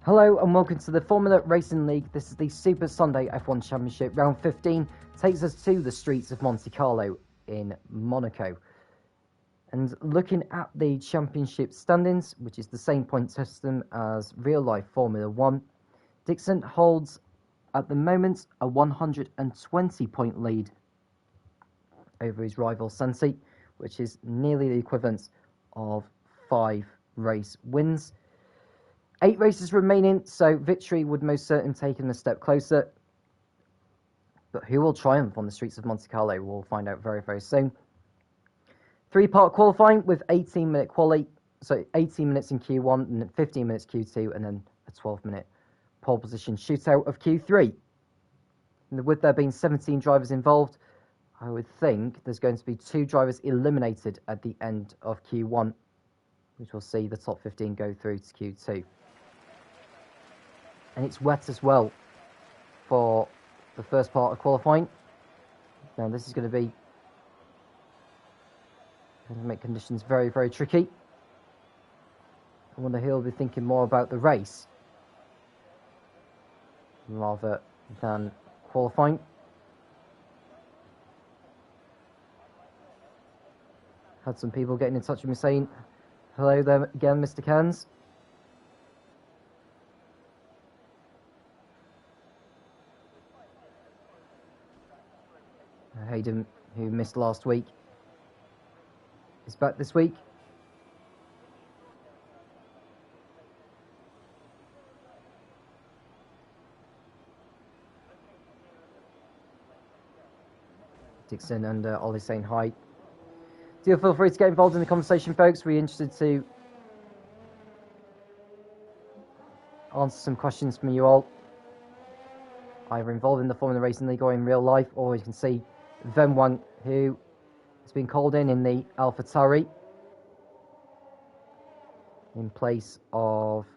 Hello and welcome to the Formula Racing League. This is the Super Sunday F1 Championship. Round 15 takes us to the streets of Monte Carlo in Monaco. And looking at the championship standings, which is the same point system as real-life Formula 1, Dixon holds at the moment a 120-point lead over his rival Santi, which is nearly the equivalent of 5 race wins. 8 races remaining, so victory would most certainly take him a step closer. But who will triumph on the streets of Monte Carlo? We'll find out very, very soon. 3-part qualifying with 18-minute quali, so 18 minutes in Q1, and 15 minutes Q2, and then a 12-minute pole position shootout of Q3. And with there being 17 drivers involved, I would think there's going to be 2 drivers eliminated at the end of Q1, which will see the top 15 go through to Q2. And it's wet as well for the first part of qualifying. Now this is going to make conditions very, very tricky. I wonder who'll be thinking more about the race rather than qualifying. Had some people getting in touch with me saying, hello there again, Mr. Cairns. Hayden, who missed last week, is back this week. Dixon and Ollie saying hi. Do feel free to get involved in the conversation, folks. We're interested to answer some questions from you all, either involved in the Formula Racing League or in real life, or you can see Venwang, who has been called in the AlphaTauri in place of,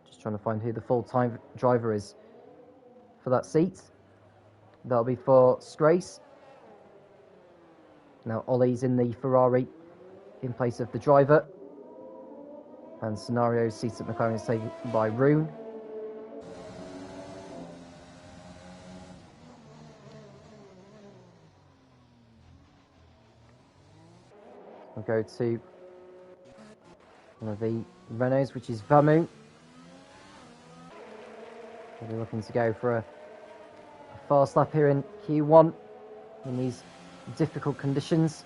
just trying to find who the full-time driver is for that seat. That'll be for Scrace. Now Ollie's in the Ferrari in place of the driver, and Scenario's seat at McLaren is taken by Rune. We'll go to one of the Renaults, which is Vamu. We'll be looking to go for a fast lap here in Q1 in these difficult conditions.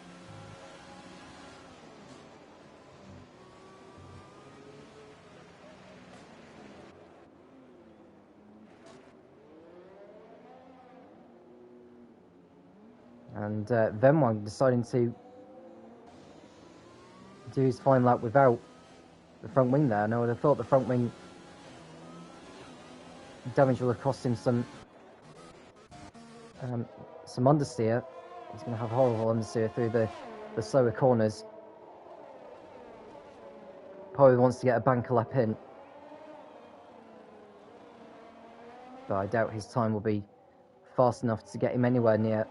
And Venwang deciding to do his final lap without the front wing there. Now, I would have thought the front wing damage will have cost him some understeer. He's going to have horrible understeer through the slower corners. Probably wants to get a banker lap in, but I doubt his time will be fast enough to get him anywhere near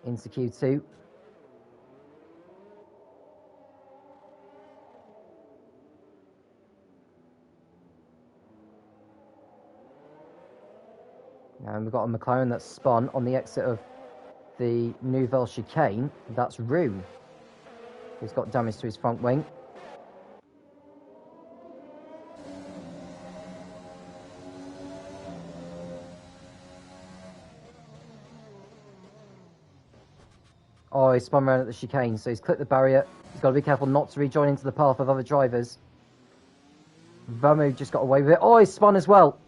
into Q2. And we've got a McLaren that's spun on the exit of the Nouvelle chicane. That's Rune, who's got damage to his front wing. Oh, he spun around at the chicane, so he's clipped the barrier. He's got to be careful not to rejoin into the path of other drivers. Vamu just got away with it. Oh, he spun as well.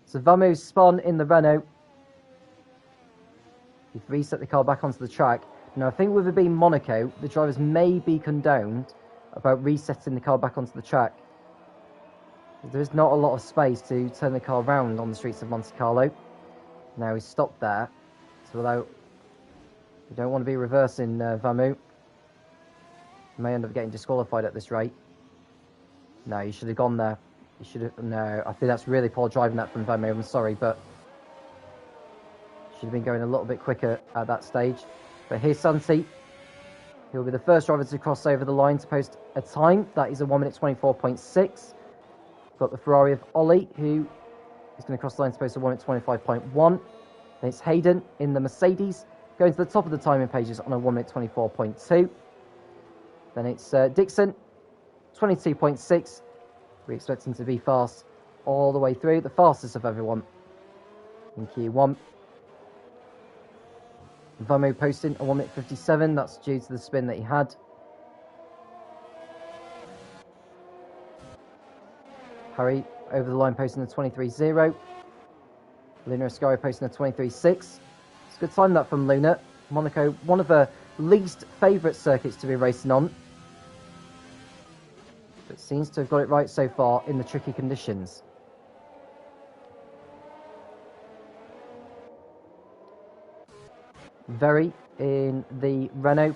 So Vamu spun in the Renault. He's reset the car back onto the track. Now, I think with it being Monaco, the drivers may be condoned about resetting the car back onto the track. There's not a lot of space to turn the car around on the streets of Monte Carlo. Now he's stopped there. So without... You don't want to be reversing Vamu. You may end up getting disqualified at this rate. No, you should have gone there. You should have... No, I think that's really poor driving that from Vamu. I'm sorry, but... Should have been going a little bit quicker at that stage. But here's Santi. He'll be the first driver to cross over the line to post a time. That is a 1 minute 24.6. Got the Ferrari of Ollie, who is going to cross the line to post a 1 minute 25.1. Then it's Hayden in the Mercedes, going to the top of the timing pages on a 1 minute 24.2. Then it's Dixon, 22.6. We expect him to be fast all the way through, the fastest of everyone in Q1. Vamu posting a 1 minute 57. That's due to the spin that he had. Harry over the line posting a 23.0. Luna Ascari posting a 23.6. It's a good time that from Luna. Monaco, one of her least favourite circuits to be racing on. But seems to have got it right so far in the tricky conditions. Very in the Renault,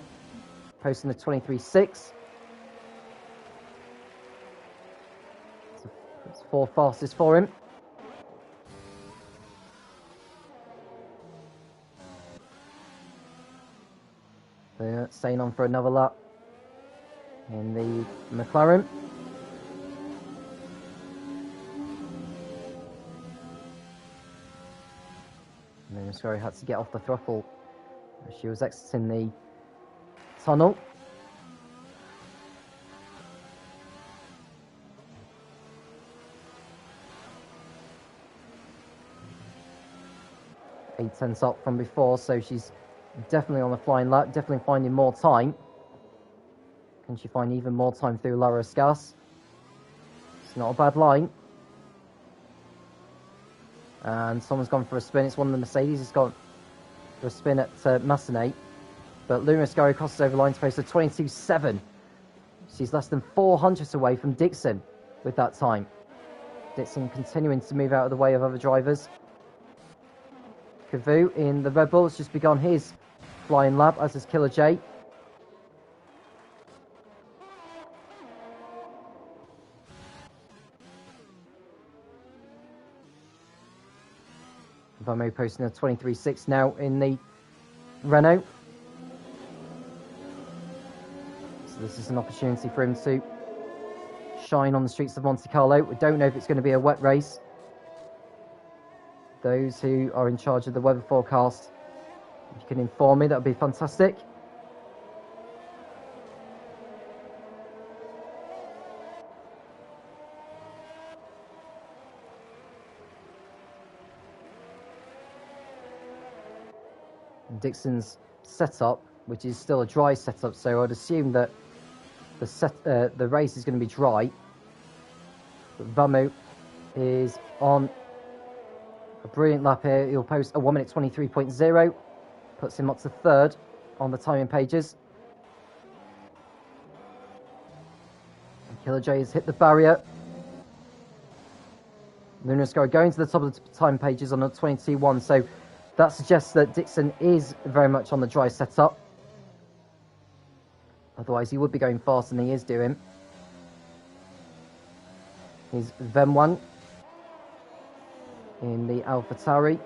posting a 23.6. It's 4th fastest for him. They're staying on for another lap in the McLaren. And then Ascari had to get off the throttle. She was exiting the tunnel. Eight tenths up from before, so she's definitely on the flying lap, definitely finding more time. Can she find even more time through Lara Escas? It's not a bad line. And someone's gone for a spin. It's one of the Mercedes. It's gone for a spin at Massenet. But Luna Ascari crosses over the line to post a 22.7. She's less than 400 away from Dixon with that time. Dixon continuing to move out of the way of other drivers. Cavu in the Red Bull has just begun his flying lap, as has Killer J. Vamo posting a 23.6 now in the Renault. So this is an opportunity for him to shine on the streets of Monte Carlo. We don't know if it's going to be a wet race. Those who are in charge of the weather forecast, if you can inform me, that would be fantastic. Dixon's setup, which is still a dry setup, so I'd assume that the race is going to be dry. But Vamu is on a brilliant lap here. He'll post a 1 minute 23.0, puts him up to 3rd on the timing pages. And Killer J has hit the barrier. Luna Ascari going to the top of the time pages on a 22.1, so that suggests that Dixon is very much on the dry setup. Otherwise, he would be going faster than he is doing. Here's Venwang in the AlphaTauri.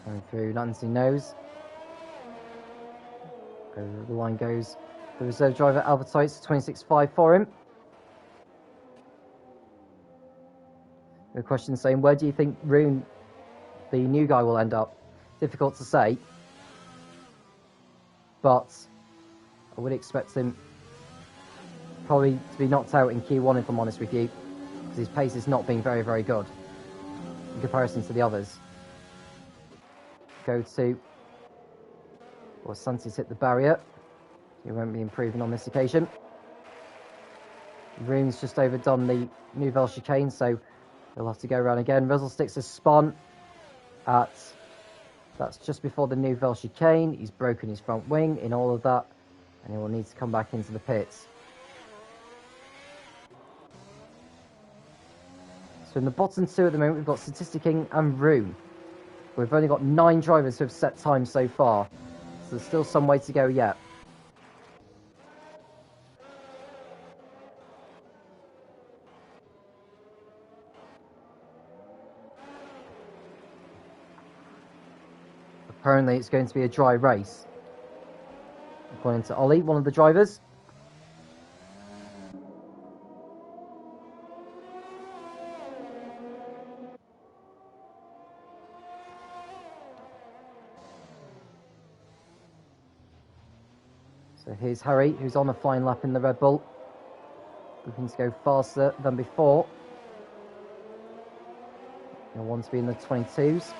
Going through Nancy Nose. The line goes. The reserve driver Alberto, it's 26.5 for him. The question saying, where do you think Rune, the new guy, will end up? Difficult to say. But I would expect him probably to be knocked out in Q1, if I'm honest with you. Because his pace is not being very, very good in comparison to the others. Go to... Well, Santi's hit the barrier. He won't be improving on this occasion. Rune's just overdone the Nouvelle chicane, so he'll have to go around again. Ruzzlesticks has spun at... That's just before the Nouvelle chicane. He's broken his front wing in all of that, and he will need to come back into the pits. So in the bottom two at the moment, we've got Statisticking and Rune. We've only got 9 drivers who have set times so far, so there's still some way to go yet. Apparently it's going to be a dry race. According to Ollie, one of the drivers. So here's Harry, who's on a fine lap in the Red Bull. Looking to go faster than before. He'll want to be in the 22s.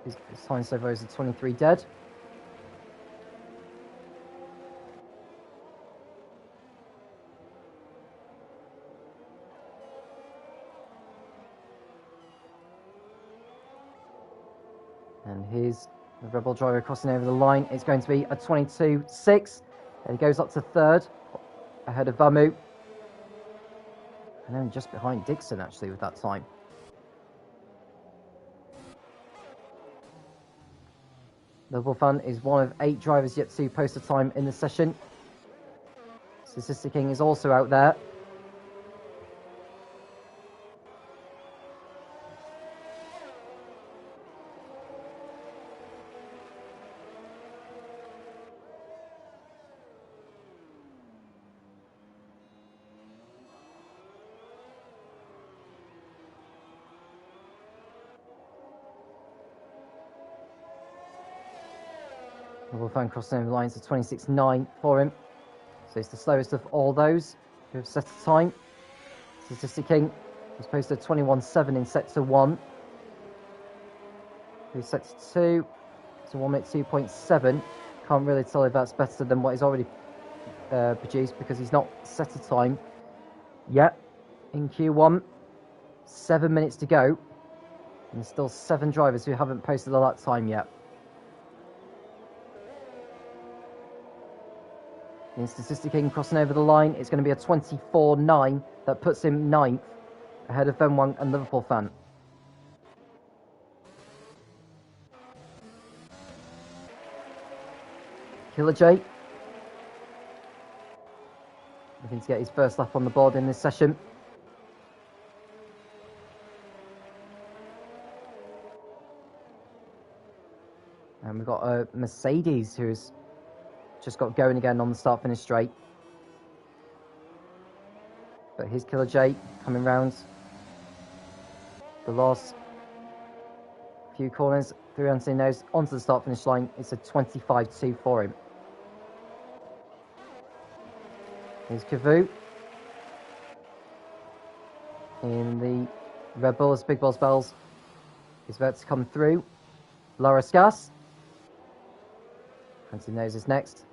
His time so far is a 23 dead. And here's the Red Bull driver crossing over the line. It's going to be a 22.6. And he goes up to 3rd, ahead of Vamu. And then just behind Dixon, actually, with that time. Liverpool fan is one of 8 drivers yet to post a time in the session. Statistic King is also out there. Liverpool fan crossing over the lines to 26.9 for him. So it's the slowest of all those who have set a time. Statistic King was posted 21.7 in sector 1. Who's sector 2? So 1 minute 2.7. Can't really tell if that's better than what he's already produced because he's not set a time yet in Q1. 7 minutes to go. And there's still 7 drivers who haven't posted a lap time yet. In Statistic King crossing over the line, it's going to be a 24.9 that puts him 9th, ahead of Venwang and Liverpool fan. Killer J looking to get his first lap on the board in this session. And we've got a Mercedes who's just got going again on the start-finish straight. But here's Killer J coming round the last few corners through Anthony Nose onto the start-finish line. It's a 25.2 for him. Here's Cavu in the Red Bulls, Big Balls Bells is about to come through. Laura Scass. Anthony Nose is next.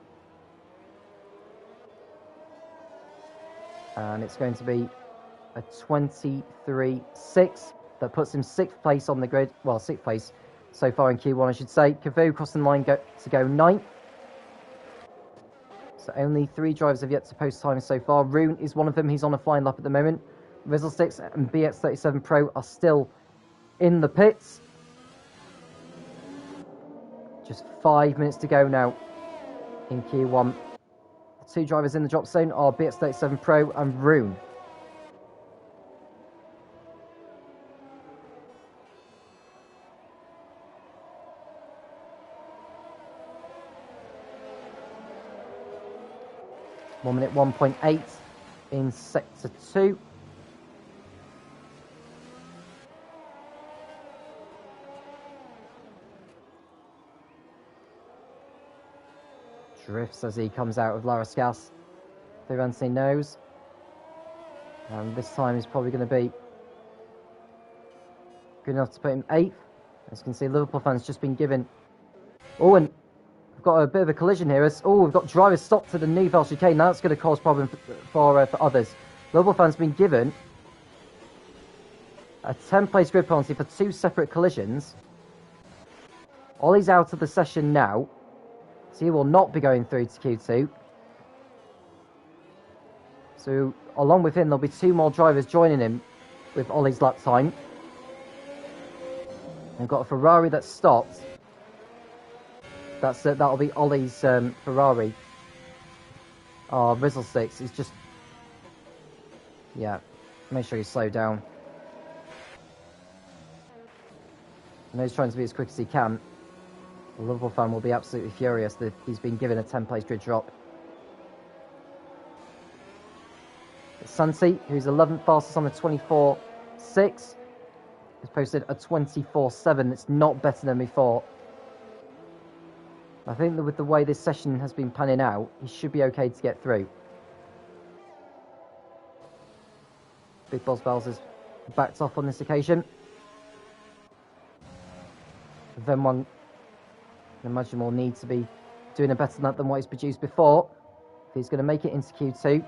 And it's going to be a 23.6 that puts him 6th place on the grid. Well, 6th place so far in Q1, I should say. Cavu crossing the line to go 9th. So only 3 drivers have yet to post time so far. Rune is one of them. He's on a flying lap at the moment. Rizzlesticks and BX37 Pro are still in the pits. Just 5 minutes to go now in Q1. The 2 drivers in the drop zone are BX37 Pro and Rune. One minute 1.8 in sector 2. Drifts as he comes out of Larascas through Anthony Nose. And this time is probably going to be good enough to put him 8th. As you can see, Liverpool fans just been given... Oh, and we've got a bit of a collision here. We've got drivers stopped at the Newville chicane. That's going to cause problems for others. Liverpool fans been given a 10-place grid penalty for 2 separate collisions. Ollie's out of the session now. So he will not be going through to Q2. So along with him, there'll be 2 more drivers joining him with Ollie's lap time. We've got a Ferrari that's stopped. That'll be Ollie's Ferrari. Oh, Rizzlesticks is just... Yeah, make sure you slow down. I know he's trying to be as quick as he can. The Liverpool fan will be absolutely furious that he's been given a 10-place grid drop. Santi, who's 11th fastest on the 24.6, has posted a 24.7. It's not better than before. I think that with the way this session has been panning out, he should be okay to get through. Big Boss Bells has backed off on this occasion. Then one, I imagine, will need to be doing a better than what he's produced before if he's going to make it into Q2.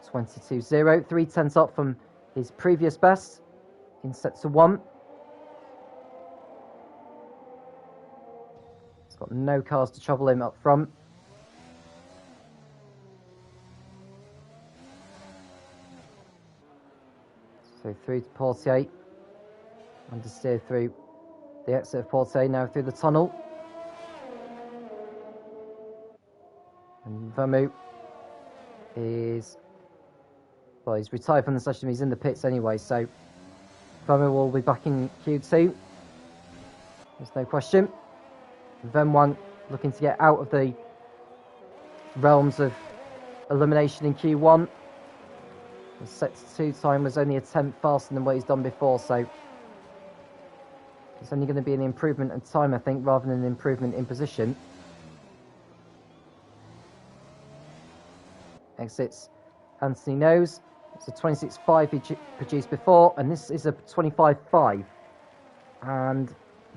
It's 22.0, 3/10 up from his previous best in set to 1. He's got no cars to trouble him up front. So through to Portier. And to steer through the exit of Portier, now through the tunnel. And Vermouth is... Well, he's retired from the session, he's in the pits anyway, so Vermouth will be back in Q2. There's no question. Then one looking to get out of the realms of elimination in Q1. The set to 2 time was only a 10th faster than what he's done before, so it's only going to be an improvement in time, I think, rather than an improvement in position. Exits Anthony Knows. It's a 26.5 he produced before, and this is a 25.5. And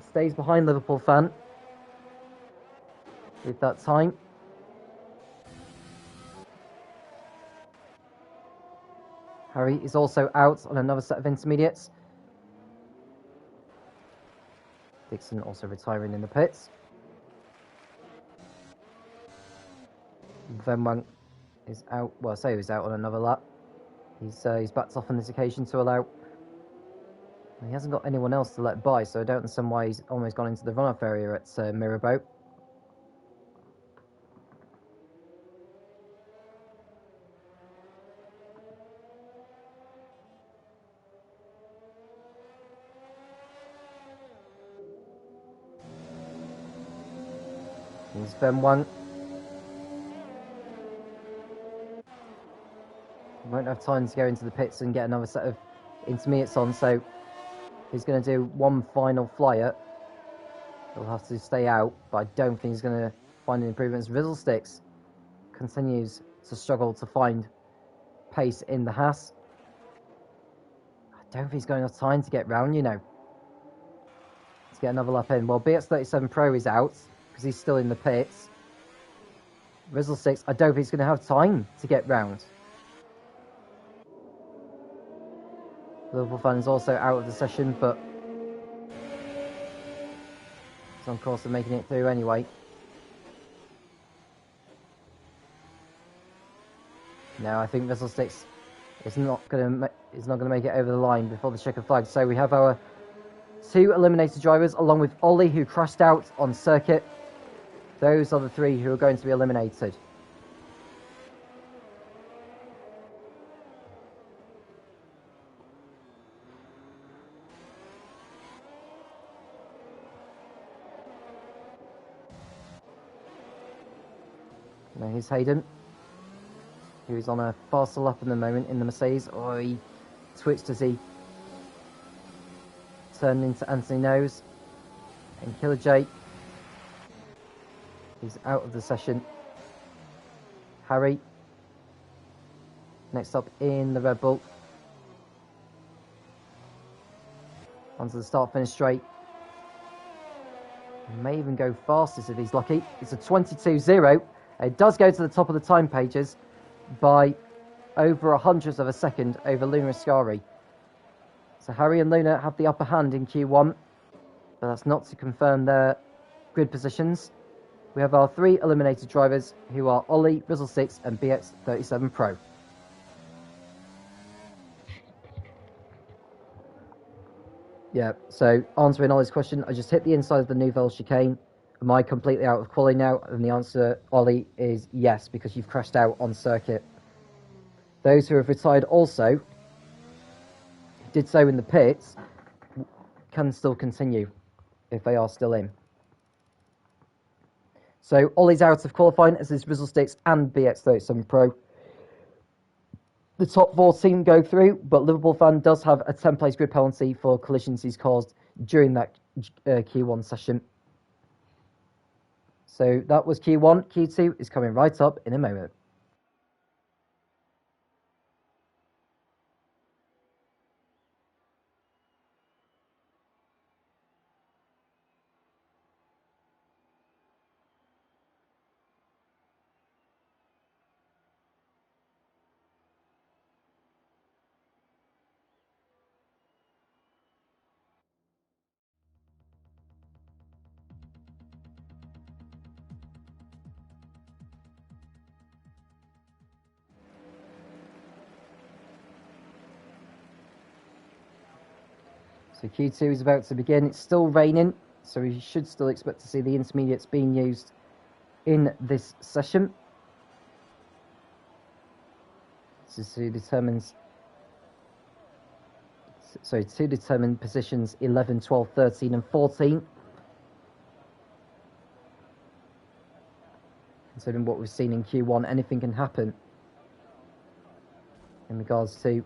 stays behind Liverpool fan with that time. Harry is also out on another set of intermediates. Dixon also retiring in the pits. Venwang is out. Well, I say he's out on another lap. He's backed off on this occasion to allow... He hasn't got anyone else to let by, so I don't understand why he's almost gone into the run-off area at Mirabeau. Here's Venwang. Won't have time to go into the pits and get another set of intermediates on, so he's going to do one final flyer. He'll have to stay out, but I don't think he's going to find any improvements. Rizzlesticks continues to struggle to find pace in the Haas. I don't think he's going to have time to get round, you know, to get another lap in. Well, BX37 Pro is out because he's still in the pits. Rizzlesticks, I don't think he's going to have time to get round. Liverpool fan is also out of the session, but he's on course of making it through anyway. No, I think Rizzlesticks is not going to make it over the line before the checkered flag. So we have our 2 eliminated drivers, along with Ollie, who crashed out on circuit. Those are the 3 who are going to be eliminated. Now here's Hayden, who's on a faster lap in the moment in the Mercedes. Oh, he twitched as he turned into Anthony Knows. And Killer J, he's out of the session. Harry, next up in the Red Bull. Onto the start-finish straight. He may even go fastest if he's lucky. It's a 22.0. It does go to the top of the time pages by over 100th of a second over Luna Ascari. So Harry and Luna have the upper hand in Q1, but that's not to confirm their grid positions, we have our 3 eliminated drivers, who are Ollie, Grizzle 6 and BX37 Pro. Yeah, so answering Ollie's question, I just hit the inside of the Nouvelle chicane. Am I completely out of quali now? And the answer, Ollie, is yes, because you've crashed out on circuit. Those who have retired also, did so in the pits, can still continue if they are still in. So Ollie's out of qualifying, as is Grizzle Sticks and BX37 Pro. The top 14 go through, but Liverpool fan does have a 10-place grid penalty for collisions he's caused during that Q1 session. So that was Q1. Q2 is coming right up in a moment. So Q2 is about to begin. It's still raining, so we should still expect to see the intermediates being used in this session. This is to determine positions 11, 12, 13 and 14. Considering what we've seen in Q1, anything can happen in regards to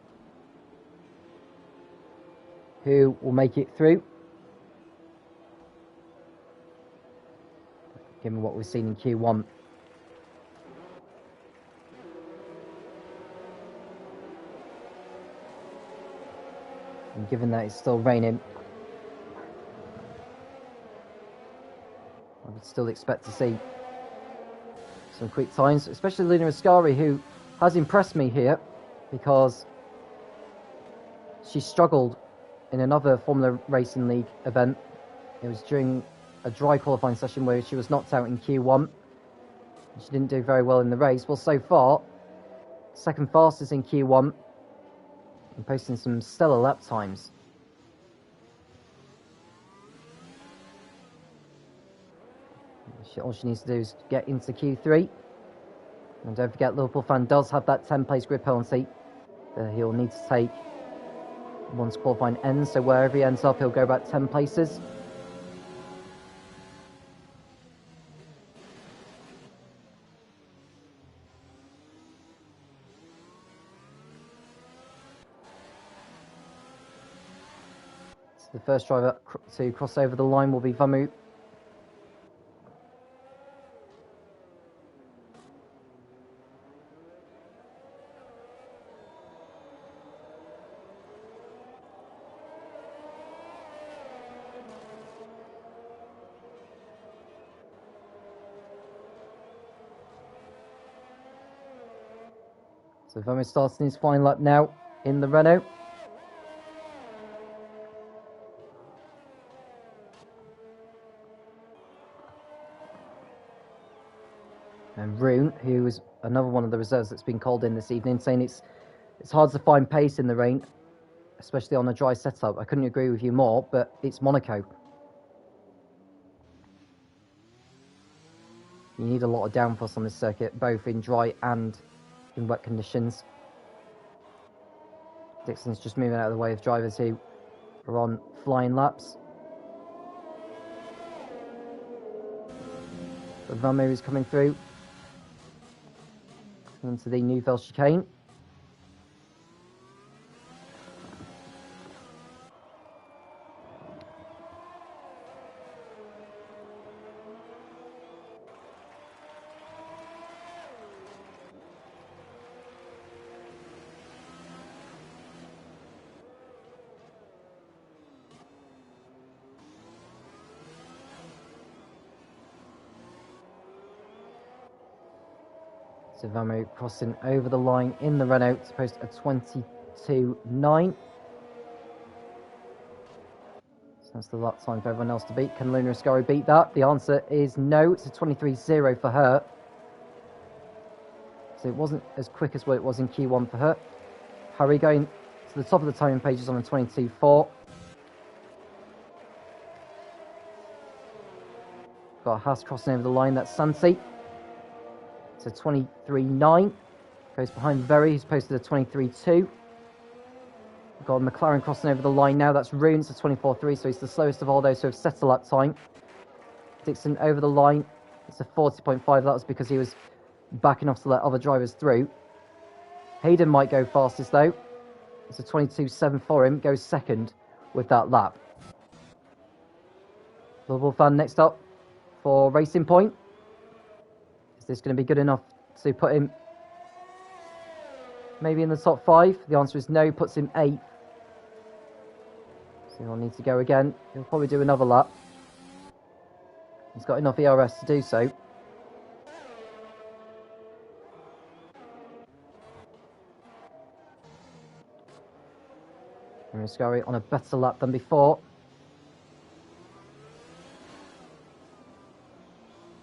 who will make it through, given what we've seen in Q1. And given that it's still raining, I would still expect to see some quick times, especially Lina Ascari, who has impressed me here, because she struggled in another Formula Racing League event. It was during a dry qualifying session where she was knocked out in Q1. She didn't do very well in the race. Well, so far, second fastest in Q1 and posting some stellar lap times. All she needs to do is get into Q3. And don't forget, Liverpool fan does have that 10-place grid penalty that he'll need to take once qualifying ends. So wherever he ends up, he'll go back 10 places. So the first driver to cross over the line will be Vamu. So Vamu starting his final lap now in the Renault. And Rune, who is another one of the reserves that's been called in this evening, saying it's hard to find pace in the rain, especially on a dry setup. I couldn't agree with you more, but it's Monaco. You need a lot of downforce on this circuit, both in dry and in wet conditions. Dixon's just moving out of the way of drivers who are on flying laps. But Vamu is coming through into the Nouvelle chicane. So Vamu crossing over the line in the Renault to post a 22.9. So That's the lap time for everyone else to beat. Can Luna Ascari beat that? The answer is no. It's a 23.0 for her. So it wasn't as quick as what it was in Q1 for her. Harry going to the top of the timing pages on a 22.4. Got Haas crossing over the line. That's Santi. It's a 23.9. Goes behind Very, who's posted a 23.2. We've got McLaren crossing over the line now. That's Rune. It's a 24.3, so he's the slowest of all those who have set a lap time. Dixon over the line. It's a 40.5. That was because he was backing off to let other drivers through. Hayden might go fastest, though. It's a 22.7 for him. Goes second with that lap. Liverpool fan next up for Racing Point. Is this going to be good enough to put him maybe in the top 5? The answer is no. Puts him 8th. So he'll need to go again. He'll probably do another lap. He's got enough ERS to do so. And Ascari on a better lap than before.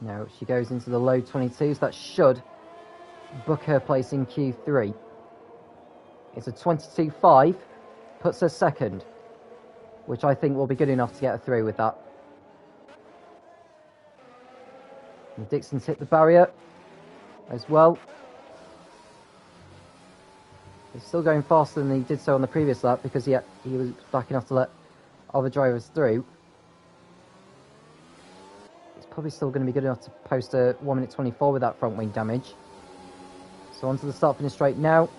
No, she goes into the low 22s. That should book her place in Q3. It's a 22.5. Puts her second, which I think will be good enough to get her through with that. And Dixon's hit the barrier as well. He's still going faster than he did so on the previous lap because he was backing off to let other drivers through. It's probably still going to be good enough to post a 1 minute 24 with that front wing damage. So onto the start finish straight now.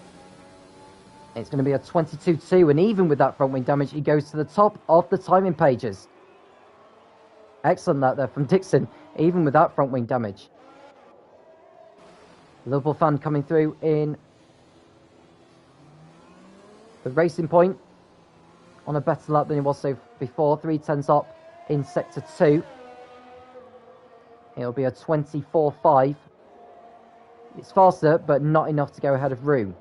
It's going to be a 22.2, and even with that front wing damage, he goes to the top of the timing pages. Excellent that there from Dixon, even with that front wing damage. Liverpool fan coming through in the Racing Point on a better lap than he was so before. 3/10 up in sector 2. It'll be a 24.5. It's faster, but not enough to go ahead of Room.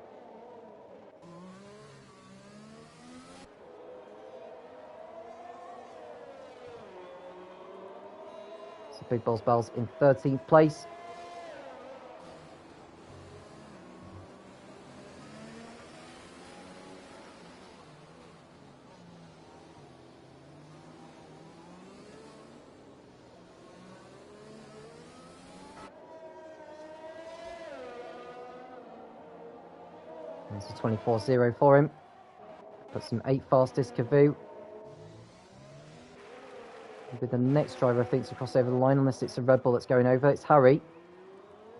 So Big Balls Bells in 13th place. It's a 24.0 for him. Puts him 8th fastest, Cavu. With the next driver, I think, to cross over the line, unless it's a Red Bull that's going over. It's Harry.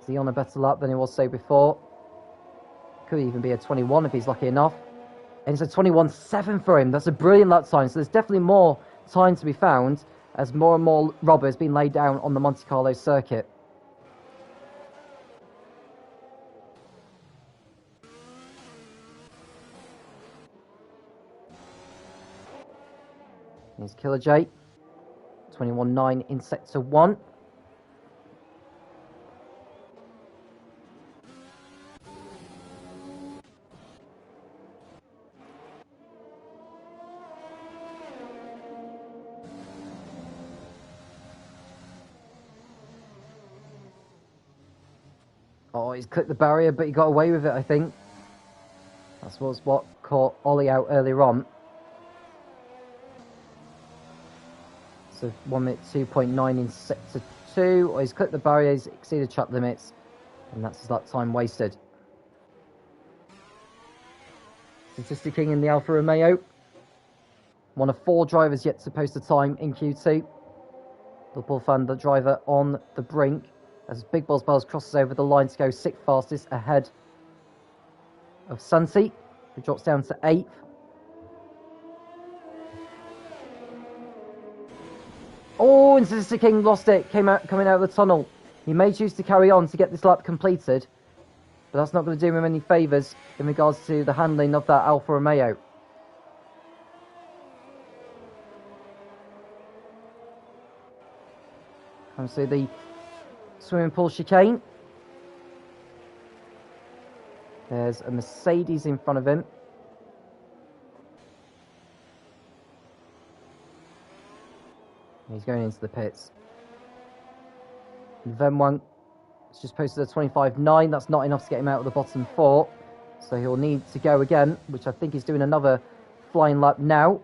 Is he on a better lap than he was so before? Could even be a 21 if he's lucky enough. And it's a 21.7 for him. That's a brilliant lap time. So there's definitely more time to be found as more and more rubber has been laid down on the Monte Carlo circuit. Here's Killer J. 21.9 in sector 1. Oh, he's clipped the barrier, but he got away with it, I think. That was what caught Ollie out earlier on. So 1 minute 2.9 in sector 2. Or he's clipped the barriers, exceeded track limits, and that's his lap time wasted. Statistic King in the Alfa Romeo. One of 4 drivers yet to post a time in Q2. Liverpool fan, the driver on the brink, as Big Balls Bells crosses over the line to go 6th fastest ahead of Santi, who drops down to 8th. Oh, and Statistic King lost it, coming out of the tunnel. He may choose to carry on to get this lap completed, but that's not going to do him any favours in regards to the handling of that Alfa Romeo. Come see the swimming pool chicane. There's a Mercedes in front of him. He's going into the pits. And then one, it's just posted a 25.9. That's not enough to get him out of the bottom 4. So he'll need to go again, which I think he's doing another flying lap now.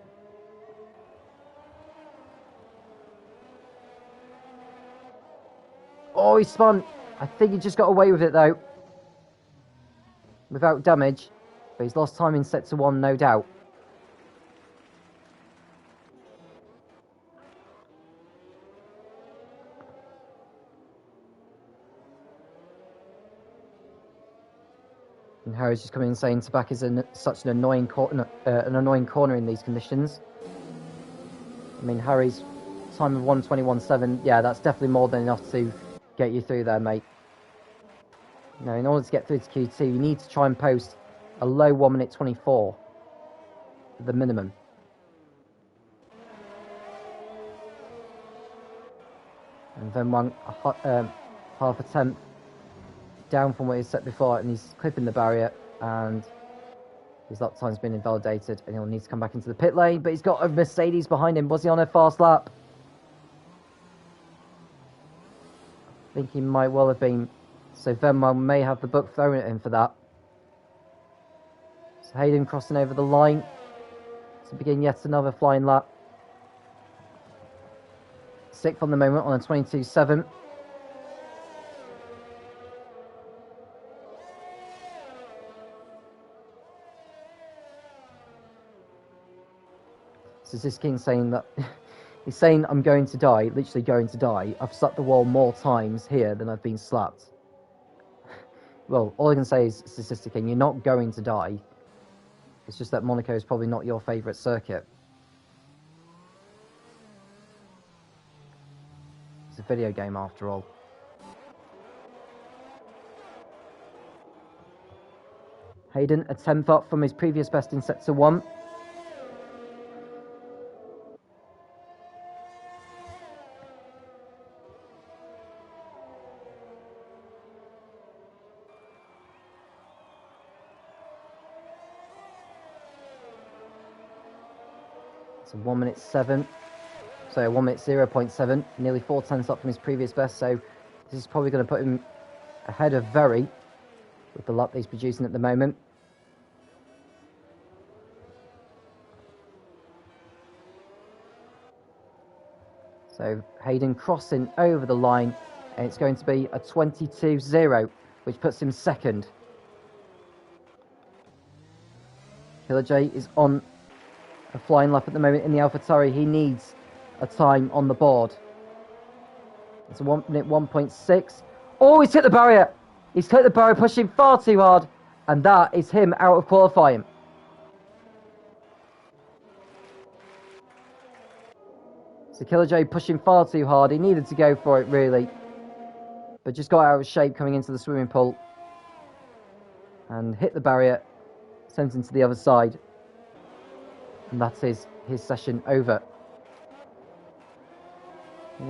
Oh, he spun. I think he just got away with it, though. Without damage. But he's lost time in sector 1, no doubt. And Harry's just coming in saying Tabak is such an annoying corner in these conditions. I mean, Harry's time of 1:21.7. Yeah, that's definitely more than enough to get you through there, mate. Now, in order to get through to Q2, you need to try and post a low 1:24 at the minimum. And then half a tenth down from what he set before, and he's clipping the barrier, and his lap time's been invalidated, and he'll need to come back into the pit lane, but he's got a Mercedes behind him. Was he on a fast lap? I think he might well have been. So Venwell may have the book thrown at him for that. So Hayden crossing over the line to begin yet another flying lap. 6th on the moment on a 22.7. So this King saying that he's saying I'm going to die, literally going to die. I've slapped the wall more times here than I've been slapped. Well, all I can say is, Statistic King, you're not going to die. It's just that Monaco is probably not your favourite circuit. It's a video game after all. Hayden, a 10th up from his previous best in sector 1. It's a 1:07. So 1:0.7, nearly 4 tenths up from his previous best. So this is probably going to put him ahead of Very with the lap that he's producing at the moment. So Hayden crossing over the line, and it's going to be a 22.0, which puts him second. Killer J is on a flying lap at the moment in the AlphaTauri. He needs a time on the board. It's a 1:1.6. Oh, he's hit the barrier! He's hit the barrier, pushing far too hard, and that is him out of qualifying. So Killer J pushing far too hard. He needed to go for it, really, but just got out of shape coming into the swimming pool and hit the barrier, sent him to the other side, and that is his session over.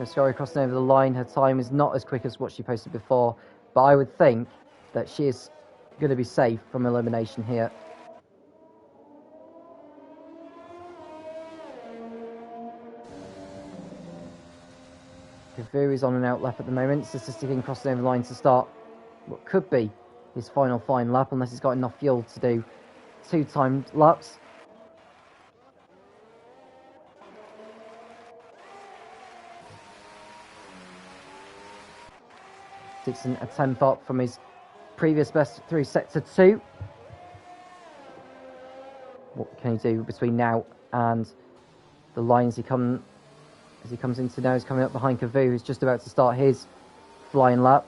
Scurry crossing over the line. Her time is not as quick as what she posted before, but I would think that she is going to be safe from elimination here. Kaviri is on an out lap at the moment. Statistic King crossing over the line to start what could be his final flying lap, unless he's got enough fuel to do 2 timed laps. Dixon a 10th up from his previous best through sector 2. What can he do between now and the lines he comes into now? He's coming up behind Cavu, who's just about to start his flying lap.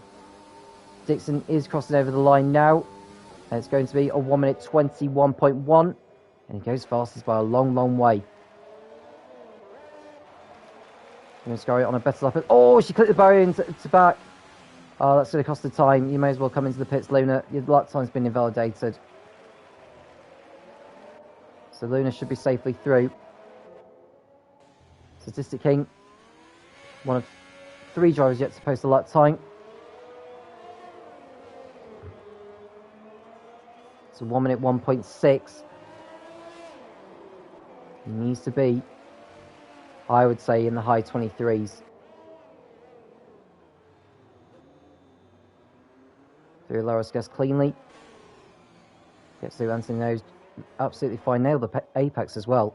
Dixon is crossing over the line now, and it's going to be a 1:21.1, and he goes fastest by a long, long way. Scurry on a better lap. Oh, she clipped the barrier into back. Oh, that's going to cost the time. You may as well come into the pits, Luna. Your lap time's been invalidated. So Luna should be safely through. Statistic King, one of 3 drivers yet to post a lap time. It's a 1:1.6. He needs to be I would say in the high 23s. Through Loris Gas cleanly. Gets through Anthony Nose absolutely fine. Nailed the apex as well.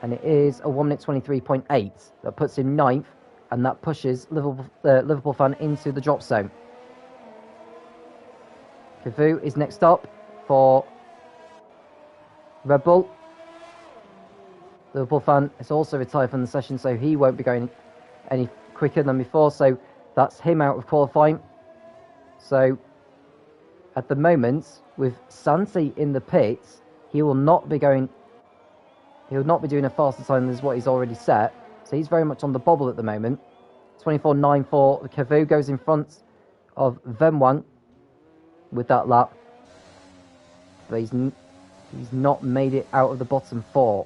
And it is a 1 minute 23.8 that puts him 9th, and that pushes Liverpool fan into the drop zone. Cavu is next up for Red Bull. Liverpool fan is also retired from the session, so he won't be going any quicker than before, so that's him out of qualifying. So at the moment, with Santi in the pits, he will not be doing a faster time than what he's already set. So he's very much on the bobble at the moment. 24.9 for Cavu, goes in front of Venwang with that lap. But he's not made it out of the bottom 4.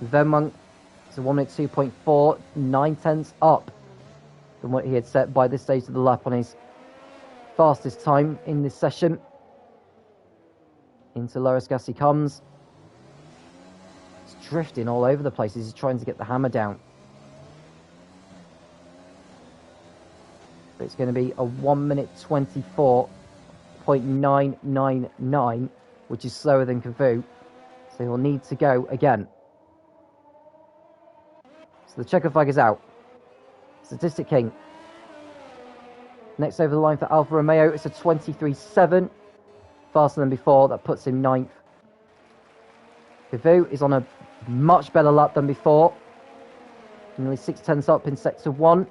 Venwang is a 1 minute 2.4, 9/10 up than what he had set by this stage of the lap on his fastest time in this session. Into Loris Gas he comes. He's drifting all over the place. He's trying to get the hammer down. But it's going to be a 1 minute 24.999, which is slower than Cavu. So he'll need to go again. So the checker flag is out. Statistic King. Next over the line for Alfa Romeo, it's a 23.7. Faster than before, that puts him 9th. Cavu is on a much better lap than before. Nearly 6/10 up in sector 1.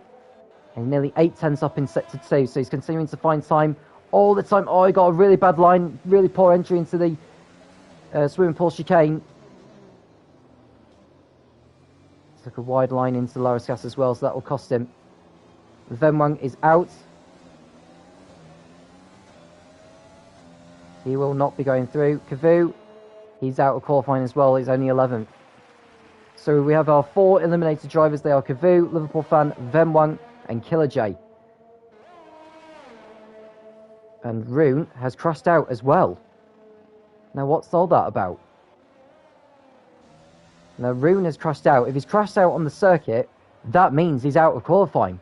And nearly 8/10 up in sector 2. So he's continuing to find time all the time. Oh, he got a really bad line. Really poor entry into the swimming pool chicane. Took a wide line into Loris Gas as well, so that will cost him. Venwang is out. He will not be going through. Cavu, he's out of qualifying as well. He's only 11th. So we have our 4 eliminated drivers. They are Cavu, Liverpool fan, Venwang, and Killer J. And Rune has crashed out as well. Now, what's all that about? Now, Rune has crashed out. If he's crashed out on the circuit, that means he's out of qualifying.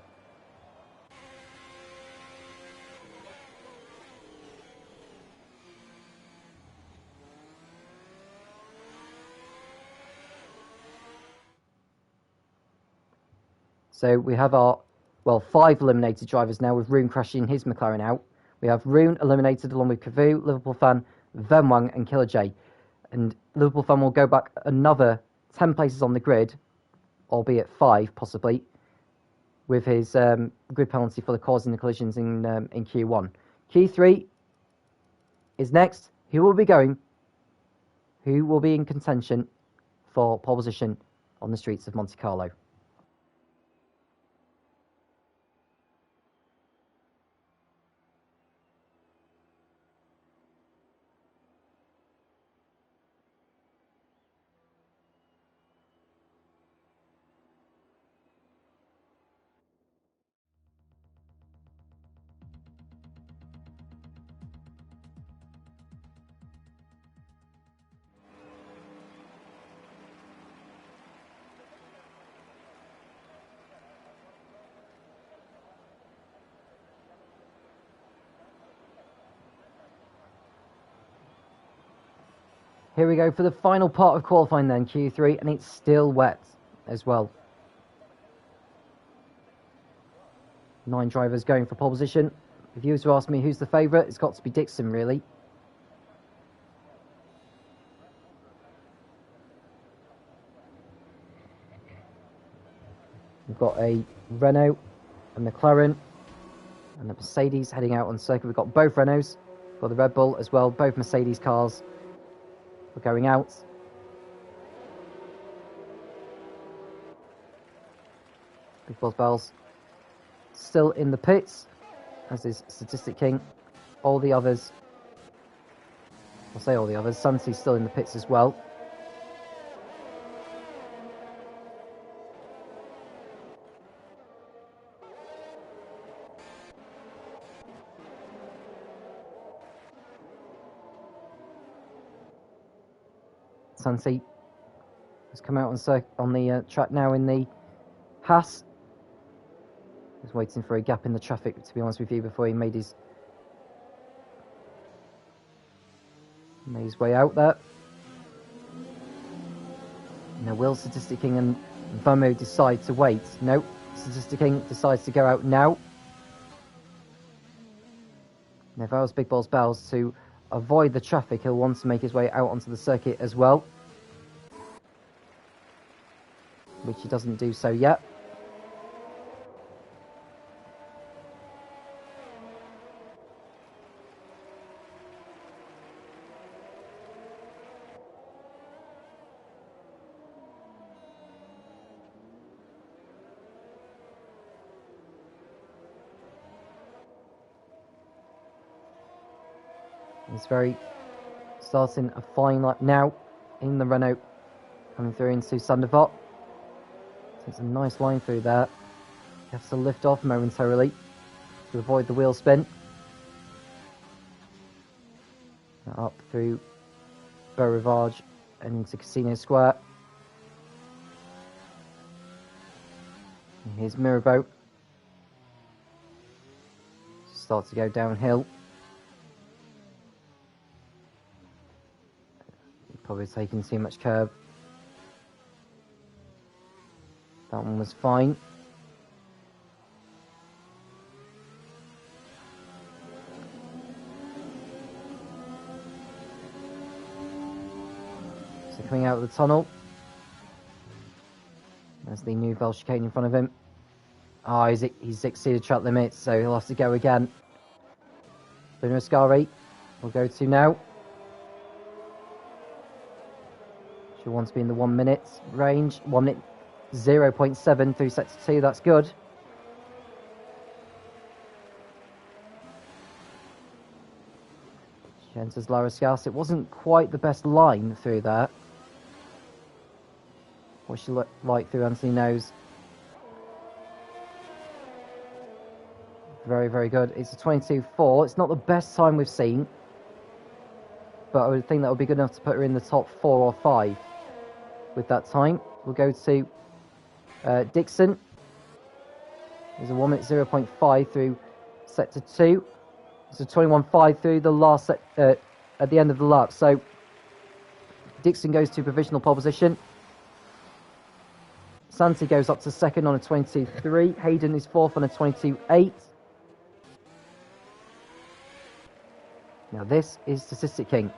So we have our, 5 eliminated drivers now, with Rune crashing his McLaren out. We have Rune eliminated along with Cavu, Liverpool fan, Venwang, and Killer J. And Liverpool fan will go back another 10 places on the grid, albeit 5 possibly, with his grid penalty for causing the collisions in Q1. Q3 is next. Who will be going? Who will be in contention for pole position on the streets of Monte Carlo? Here we go for the final part of qualifying then, Q3, and it's still wet as well. 9 drivers going for pole position. If you were to ask me who's the favourite, it's got to be Dixon, really. We've got a Renault, a McLaren, and a Mercedes heading out on circuit. We've got both Renaults, we've got the Red Bull as well, both Mercedes cars. We're going out. Big Boss Bells still in the pits, as is Statistic King. All the others, I'll say all the others, Santi's still in the pits as well. Santi has come out on the track now in the Haas. He's waiting for a gap in the traffic, to be honest with you, before he made his way out there. Now, will Statistic King and Vamu decide to wait? No, Statistic King decides to go out now. Now, if I was Big Balls Bells to avoid the traffic, he'll want to make his way out onto the circuit as well, which he doesn't do so yet. He's starting a fine lap now in the Renault, coming through into Sandevot. It's a nice line through there. He has to lift off momentarily to avoid the wheel spin. Now up through Beau Rivage and into Casino Square. And here's Mirabeau. Start to go downhill. Probably taking too much curb. That one was fine. So coming out of the tunnel. There's the new Nouvelle chicane in front of him. Oh, he's exceeded track limits, so he'll have to go again. Bruno Ascari will go to now. She wants to be in the 1 minute range. 1 minute 0.7 through sector 2, that's good. She enters Lara Scarce. It wasn't quite the best line through there. What she looked like through Anthony knows. Very, very good. It's a 22.4. It's not the best time we've seen, but I would think that would be good enough to put her in the top 4 or 5 with that time. We'll go to Dixon. There's a 1 minute 0.5 through sector 2. It's a 21.5 through the last set at the end of the lap. So Dixon goes to provisional pole position. Santi goes up to second on a 22.3. Hayden is fourth on a 22.8. Now this is Statistic King.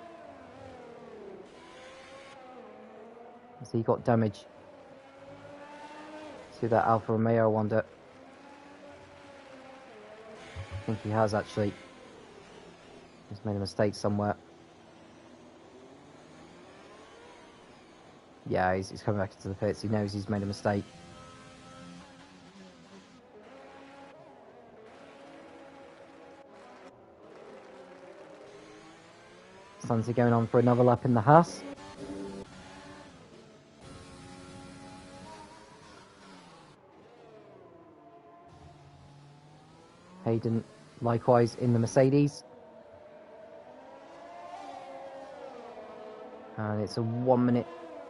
So he got damage to that Alfa Romeo, I wonder. I think he has actually. He's made a mistake somewhere. Yeah, he's coming back into the pits. He knows he's made a mistake. Santi going on for another lap in the Haas. Hayden likewise in the Mercedes. And it's a 1 minute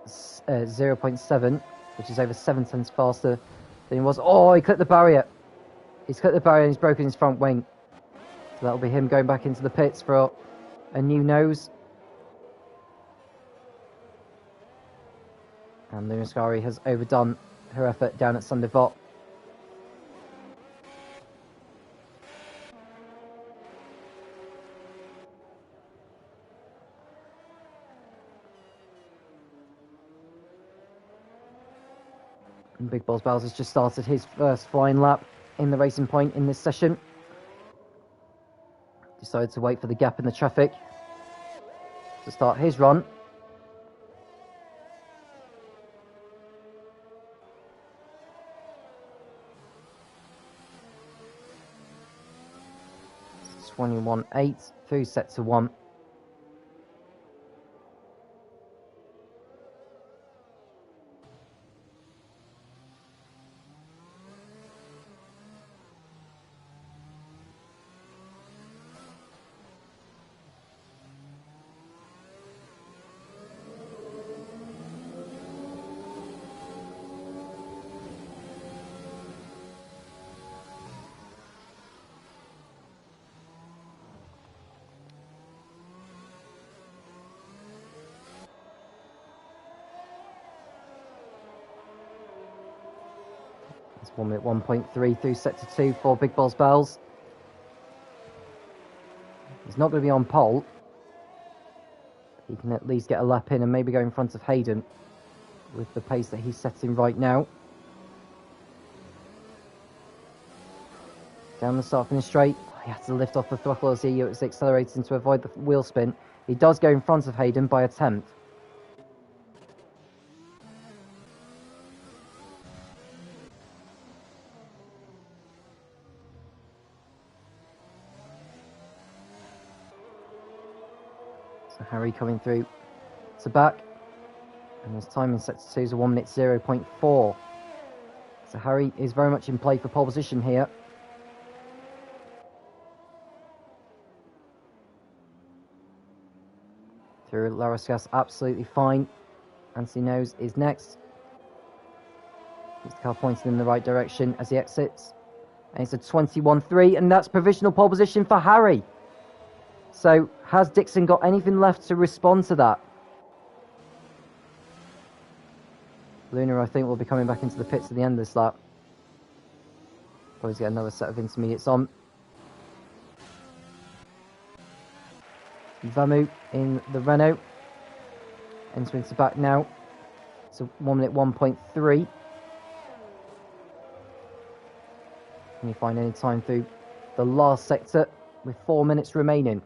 0.7, which is over 7 tenths faster than he was. Oh, he clipped the barrier. He's clipped the barrier and he's broken his front wing. So that'll be him going back into the pits for a new nose. And Luna Ascari has overdone her effort down at Sandevot. And Big Balls Bells has just started his first flying lap in the Racing Point in this session. Decided to wait for the gap in the traffic to start his run. It's 21.8 through sector 1. It's 1 minute 1.3 through sector 2 for Big Balls Bells. He's not going to be on pole. He can at least get a lap in and maybe go in front of Hayden with the pace that he's setting right now. Down the start finish straight. He has to lift off the throttle as he was accelerating to avoid the wheel spin. He does go in front of Hayden by a tenth. So Harry coming through to back. And his time in sector 2 is a 1 minute 0.4. So Harry is very much in play for pole position here. Through Laraskas, absolutely fine. Anthony Knows is next. His car pointing in the right direction as he exits. And it's a 21.3, and that's provisional pole position for Harry. So, has Dixon got anything left to respond to that? Luna, I think, will be coming back into the pits at the end of this lap. Probably get another set of intermediates on. Vamu in the Renault. Entering to back now. It's a 1 minute 1.3. Can you find any time through the last sector with 4 minutes remaining?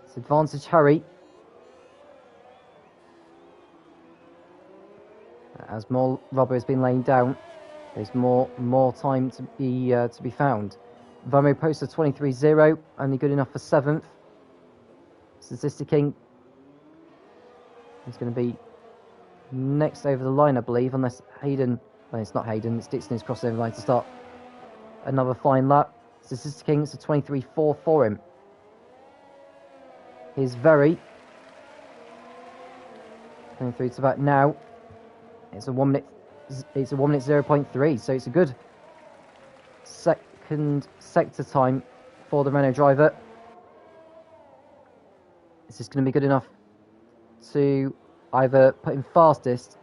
It's advantage Harry. As more rubber has been laying down, there's more time to be found. Vamu posts a 23.0, only good enough for 7th. Statistic King is going to be next over the line, I believe, unless Hayden... Well, it's not Hayden, it's Dixon who's crossing over the line to start another fine lap. Statistic King, it's a 23.4 for him. Here's Very. Coming through to that now. It's a 1 minute 0.3, so it's a good second sector time for the Renault driver. Is this going to be good enough to either put him fastest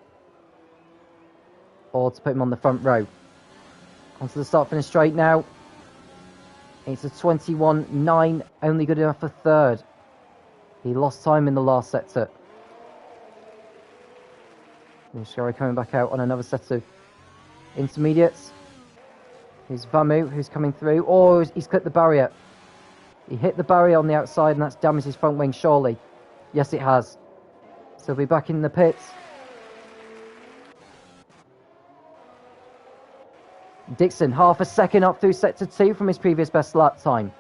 or to put him on the front row? Onto the start finish straight now. It's a 21.9, only good enough for third. He lost time in the last sector. Nishikori coming back out on another set of intermediates. Here's Vamu, who's coming through. Oh, he's clipped the barrier. He hit the barrier on the outside, and that's damaged his front wing, surely. Yes, it has. So he'll be back in the pits. Dixon, half a second up through sector 2 from his previous best lap time.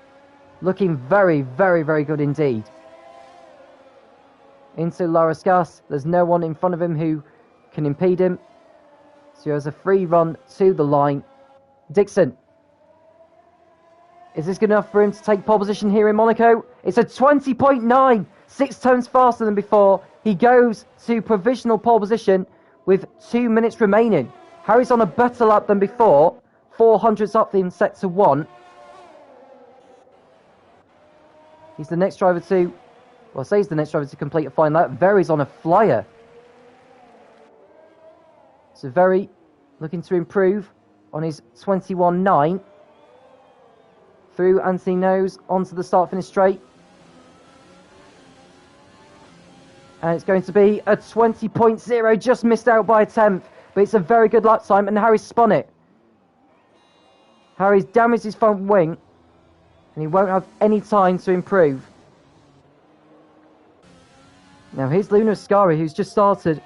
Looking very, very, very good indeed. Into Laraskas. There's no one in front of him who can impede him. So he has a free run to the line. Dixon. Is this good enough for him to take pole position here in Monaco? It's a 20.9, 6 times faster than before. He goes to provisional pole position with 2 minutes remaining. Harry's on a better lap than before. 400s up in sector 1. He's the next driver to... Well, I say he's the next driver to complete a fine lap. Very's on a flyer. So Very looking to improve on his 21.9. Through Anthony Knows onto the start finish straight. And it's going to be a 20.0, just missed out by a tenth. But it's a very good lap time, and Harry's spun it. Harry's damaged his front wing, and he won't have any time to improve. Now here's Luna Ascari, who's just started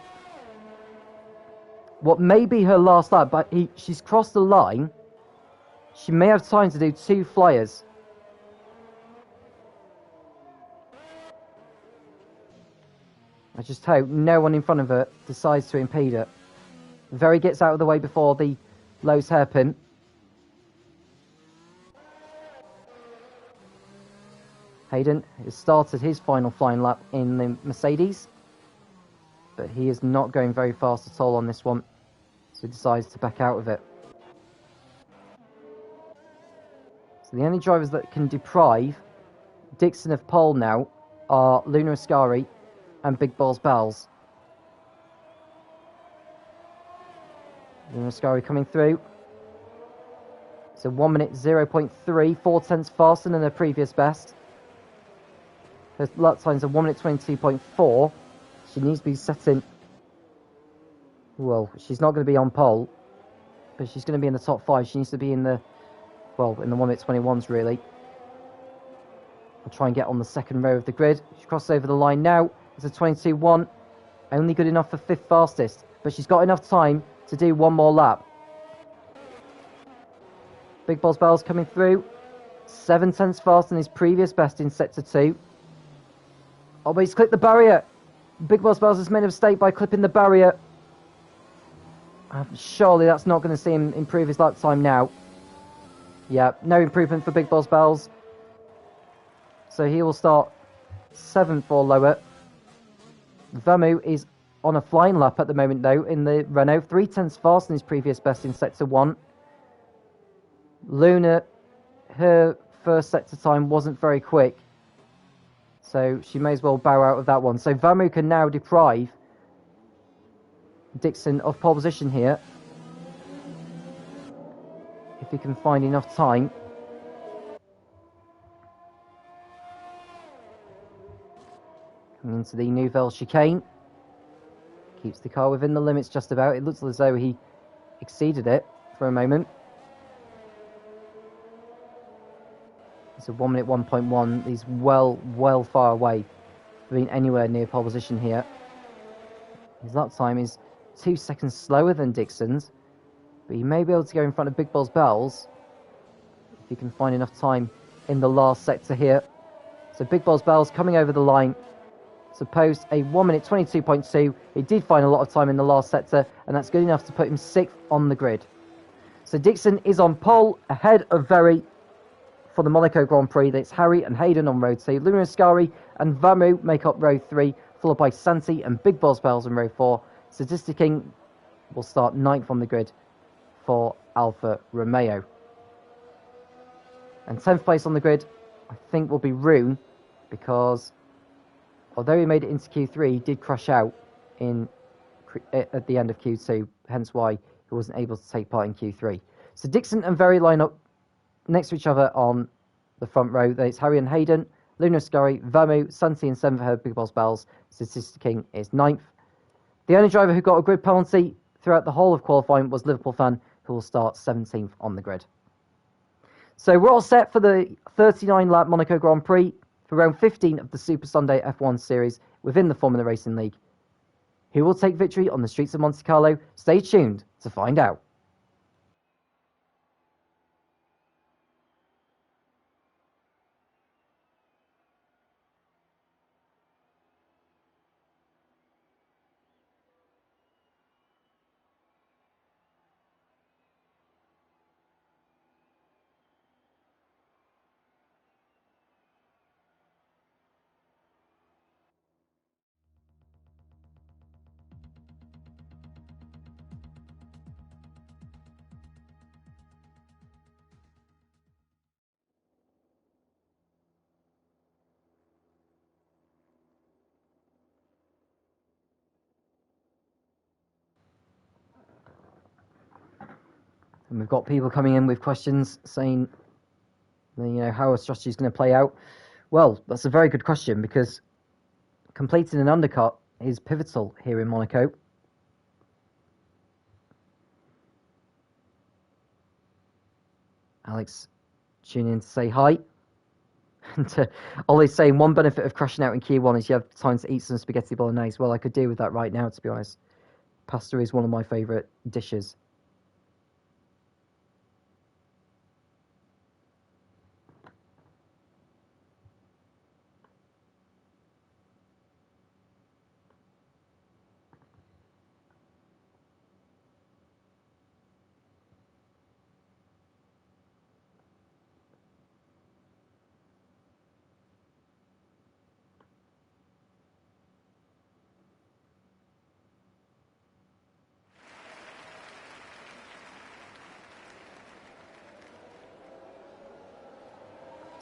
what may be her last lap, but she's crossed the line. She may have time to do 2 flyers. I just hope no one in front of her decides to impede her. Very gets out of the way before the Lowe's hairpin. Hayden has started his final flying lap in the Mercedes, but he is not going very fast at all on this one, so he decides to back out of it. So the only drivers that can deprive Dixon of pole now are Luna Ascari and Big Balls Bells. Muscari coming through. So 1 minute 0.3, 4 tenths faster than her previous best. Her lap times are 1 minute 22.4. She needs to be setting. Well, she's not going to be on pole, but she's going to be in the top 5. She needs to be in the, well, in the 1 minute 21s really. I'll try and get on the second row of the grid. She crosses over the line now. It's a 22.1. Only good enough for 5th fastest, but she's got enough time to do one more lap. Big Boss Bell's coming through. 7 tenths faster than his previous best in Sector 2. Oh, but he's clipped the barrier. Big Boss Bells has made a mistake by clipping the barrier. Surely that's not going to see him improve his lap time now. Yeah, no improvement for Big Boss Bells. So he will start 7th or lower. Vamu is on a flying lap at the moment, though, in the Renault. 3 tenths faster than his previous best in Sector 1. Luna, her first sector time wasn't very quick, so she may as well bow out of that one. So Vamu can now deprive Dixon of pole position here, if he can find enough time. Coming into the Nouvelle chicane. Keeps the car within the limits just about. It looks as though he exceeded it for a moment. It's a 1 minute 1.1. He's well far away from being anywhere near pole position here. His lap time is 2 seconds slower than Dixon's, but he may be able to go in front of Big Boss Bells if he can find enough time in the last sector here. So Big Boss Bells coming over the line to post a 1 minute 22.2. He did find a lot of time in the last sector, and that's good enough to put him 6th on the grid. So Dixon is on pole ahead of Very for the Monaco Grand Prix. It's Harry and Hayden on row 2. Luna Ascari and Vamu make up row 3, followed by Santi and Big Boss Bells in row 4. Statistic King will start 9th on the grid for Alfa Romeo. And 10th place on the grid, I think, will be Rune, because although he made it into Q3, he did crash out at the end of Q2, hence why he wasn't able to take part in Q3. So Dixon and Very line up next to each other on the front row. There's Harry and Hayden, Luna Scurry, Vamu, Santi and 7th for her Big Boss Bells. Statistic King is 9th. The only driver who got a grid penalty throughout the whole of qualifying was Liverpool Fan, who will start 17th on the grid. So we're all set for the 39-lap Monaco Grand Prix for round 15 of the Super Sunday F1 series within the Formula Racing League. Who will take victory on the streets of Monte Carlo? Stay tuned to find out. And we've got people coming in with questions saying, how a strategy is going to play out. Well, that's a very good question, because completing an undercut is pivotal here in Monaco. Alex tuning in to say hi. And Ollie's saying one benefit of crashing out in Q1 is you have time to eat some spaghetti bolognese. Well, I could deal with that right now, to be honest. Pasta is one of my favourite dishes.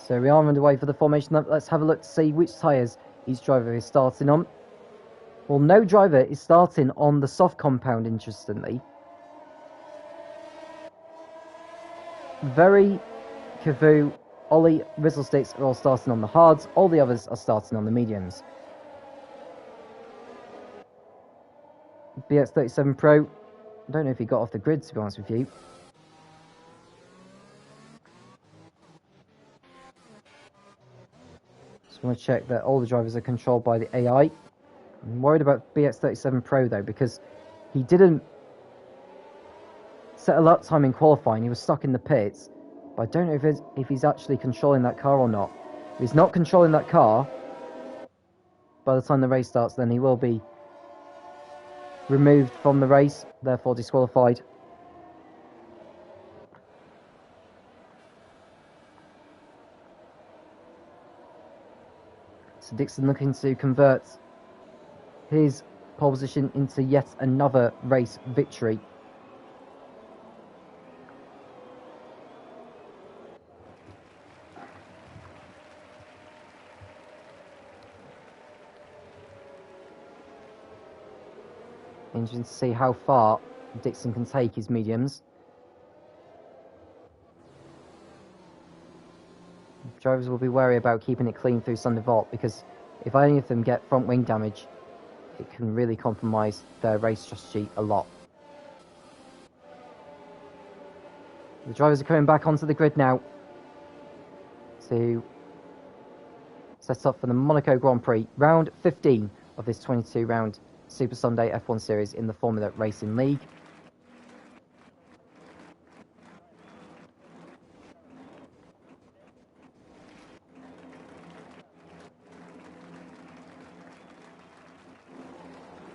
So we are underway for the formation. Let's have a look to see which tyres each driver is starting on. Well, no driver is starting on the soft compound, interestingly. Very, Cavu, Ollie, Rizzlesticks are all starting on the hards. All the others are starting on the mediums. BX37 Pro, I don't know if he got off the grid, to be honest with you. Just want to check that all the drivers are controlled by the AI. I'm worried about BX37 Pro though, because he didn't set a lap time in qualifying. He was stuck in the pits, but I don't know if he's actually controlling that car or not. If he's not controlling that car, by the time the race starts, then he will be removed from the race, therefore disqualified. So Dixon looking to convert his pole position into yet another race victory. Interesting to see how far Dixon can take his mediums. Drivers will be wary about keeping it clean through Sunday Vault, because if any of them get front wing damage, it can really compromise their race strategy a lot. The drivers are coming back onto the grid now to set up for the Monaco Grand Prix, round 15 of this 22-round Super Sunday F1 Series in the Formula Racing League.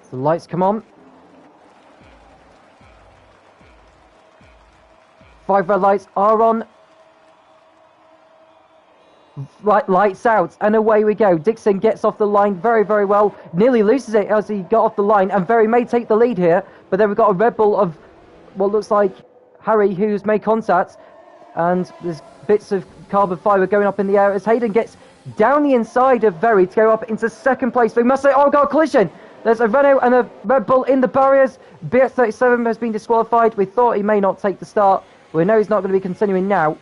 The lights come on. 5 red lights are on. Right, lights out, and away we go. Dixon gets off the line very, very well. Nearly loses it as he got off the line, and Very may take the lead here. But then we've got a Red Bull of what looks like Harry, who's made contact, and there's bits of carbon fibre going up in the air as Hayden gets down the inside of Very to go up into second place. We must say, oh god, collision! There's a Renault and a Red Bull in the barriers. BX37 has been disqualified. We thought he may not take the start. We know he's not going to be continuing now,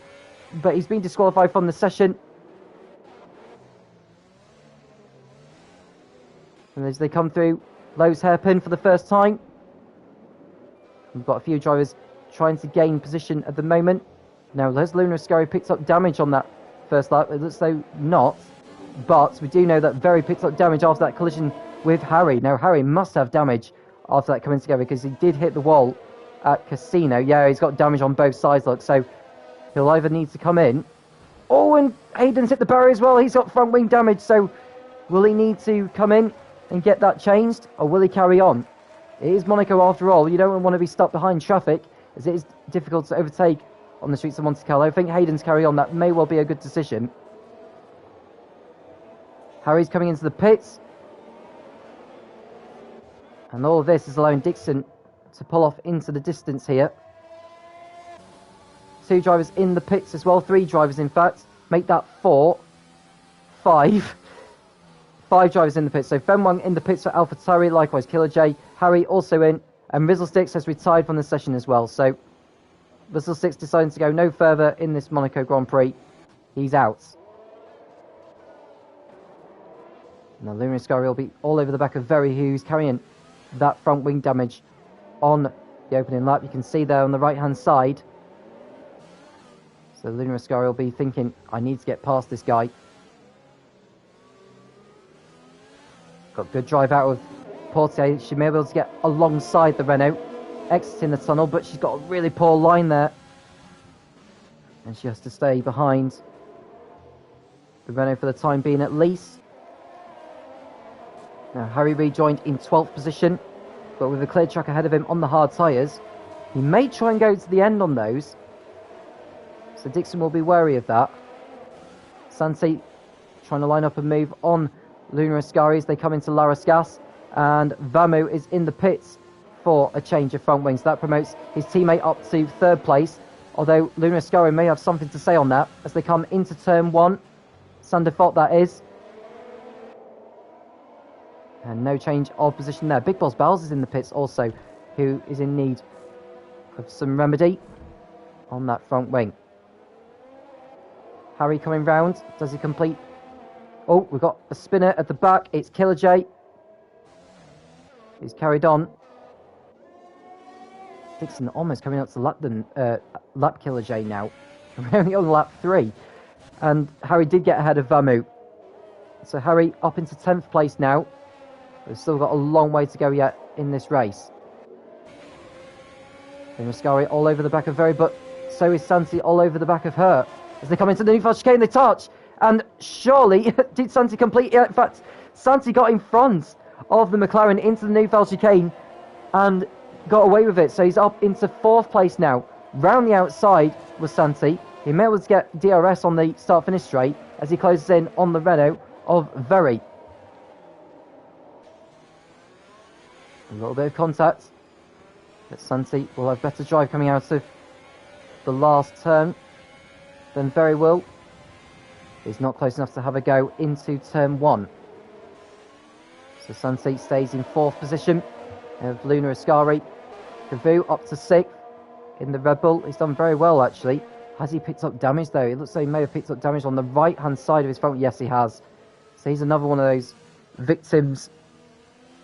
but he's been disqualified from the session. And as they come through, Lowe's hairpin for the first time. We've got a few drivers trying to gain position at the moment. Now, Les Luna Ascari picked up damage on that first lap. It looks though not, but we do know that Very picked up damage after that collision with Harry. Now, Harry must have damage after that coming together, because he did hit the wall at Casino. Yeah, he's got damage on both sides, look, so he'll either need to come in. Oh, and Hayden's hit the barrier as well. He's got front wing damage, so will he need to come in and get that changed, or will he carry on? It is Monaco after all. You don't want to be stuck behind traffic, as it is difficult to overtake on the streets of Monte Carlo. I think Hayden's carry on. That may well be a good decision. Harry's coming into the pits, and all of this is allowing Dixon to pull off into the distance here. 2 drivers in the pits as well. 3 drivers, in fact. Make that 4. 5. 5 drivers in the pits. So Fenwang in the pits for AlphaTauri, likewise Killer J. Harry also in, and Rizzlesticks has retired from the session as well. So Rizzlesticks deciding to go no further in this Monaco Grand Prix. He's out. Now Luna Ascari will be all over the back of Very, who's carrying that front wing damage on the opening lap. You can see there on the right hand side. So Luna Ascari will be thinking, I need to get past this guy. Got good drive out of Portier. She may be able to get alongside the Renault, exiting the tunnel, but she's got a really poor line there, and she has to stay behind the Renault for the time being at least. Now Harry rejoined in 12th position, but with a clear track ahead of him on the hard tyres. He may try and go to the end on those, so Dixon will be wary of that. Santi trying to line up a move on Luna Ascari as they come into La Rascasse, and Vamu is in the pits for a change of front wings. That promotes his teammate up to 3rd place, although Luna Ascari may have something to say on that as they come into turn 1. Sander Fott, that is. And no change of position there. Big Boss Bowles is in the pits also, who is in need of some remedy on that front wing. Harry coming round. Does he complete? Oh, we've got a spinner at the back. It's Killer J. He's carried on. Dixon almost coming up to lap Killer J now. We're only on lap 3. And Harry did get ahead of Vamu. So Harry up into 10th place now. We've still got a long way to go yet in this race. And Mascari all over the back of Very, but so is Santi all over the back of her. As they come into the Neufeld chicane, they touch. And surely, did Santi complete? Yeah, in fact, Santi got in front of the McLaren into the Neufeld chicane and got away with it. So he's up into 4th place now. Round the outside was Santi. He may able to get DRS on the start-finish straight as he closes in on the Renault of Very. A little bit of contact. But Santi will have better drive coming out of the last turn than Very will. He's not close enough to have a go into turn 1. So Santi stays in 4th position. Of Luna Ascari. Cavu up to 6th in the Red Bull. He's done very well actually. Has he picked up damage though? It looks like he may have picked up damage on the right hand side of his front. Yes, he has. So he's another one of those victims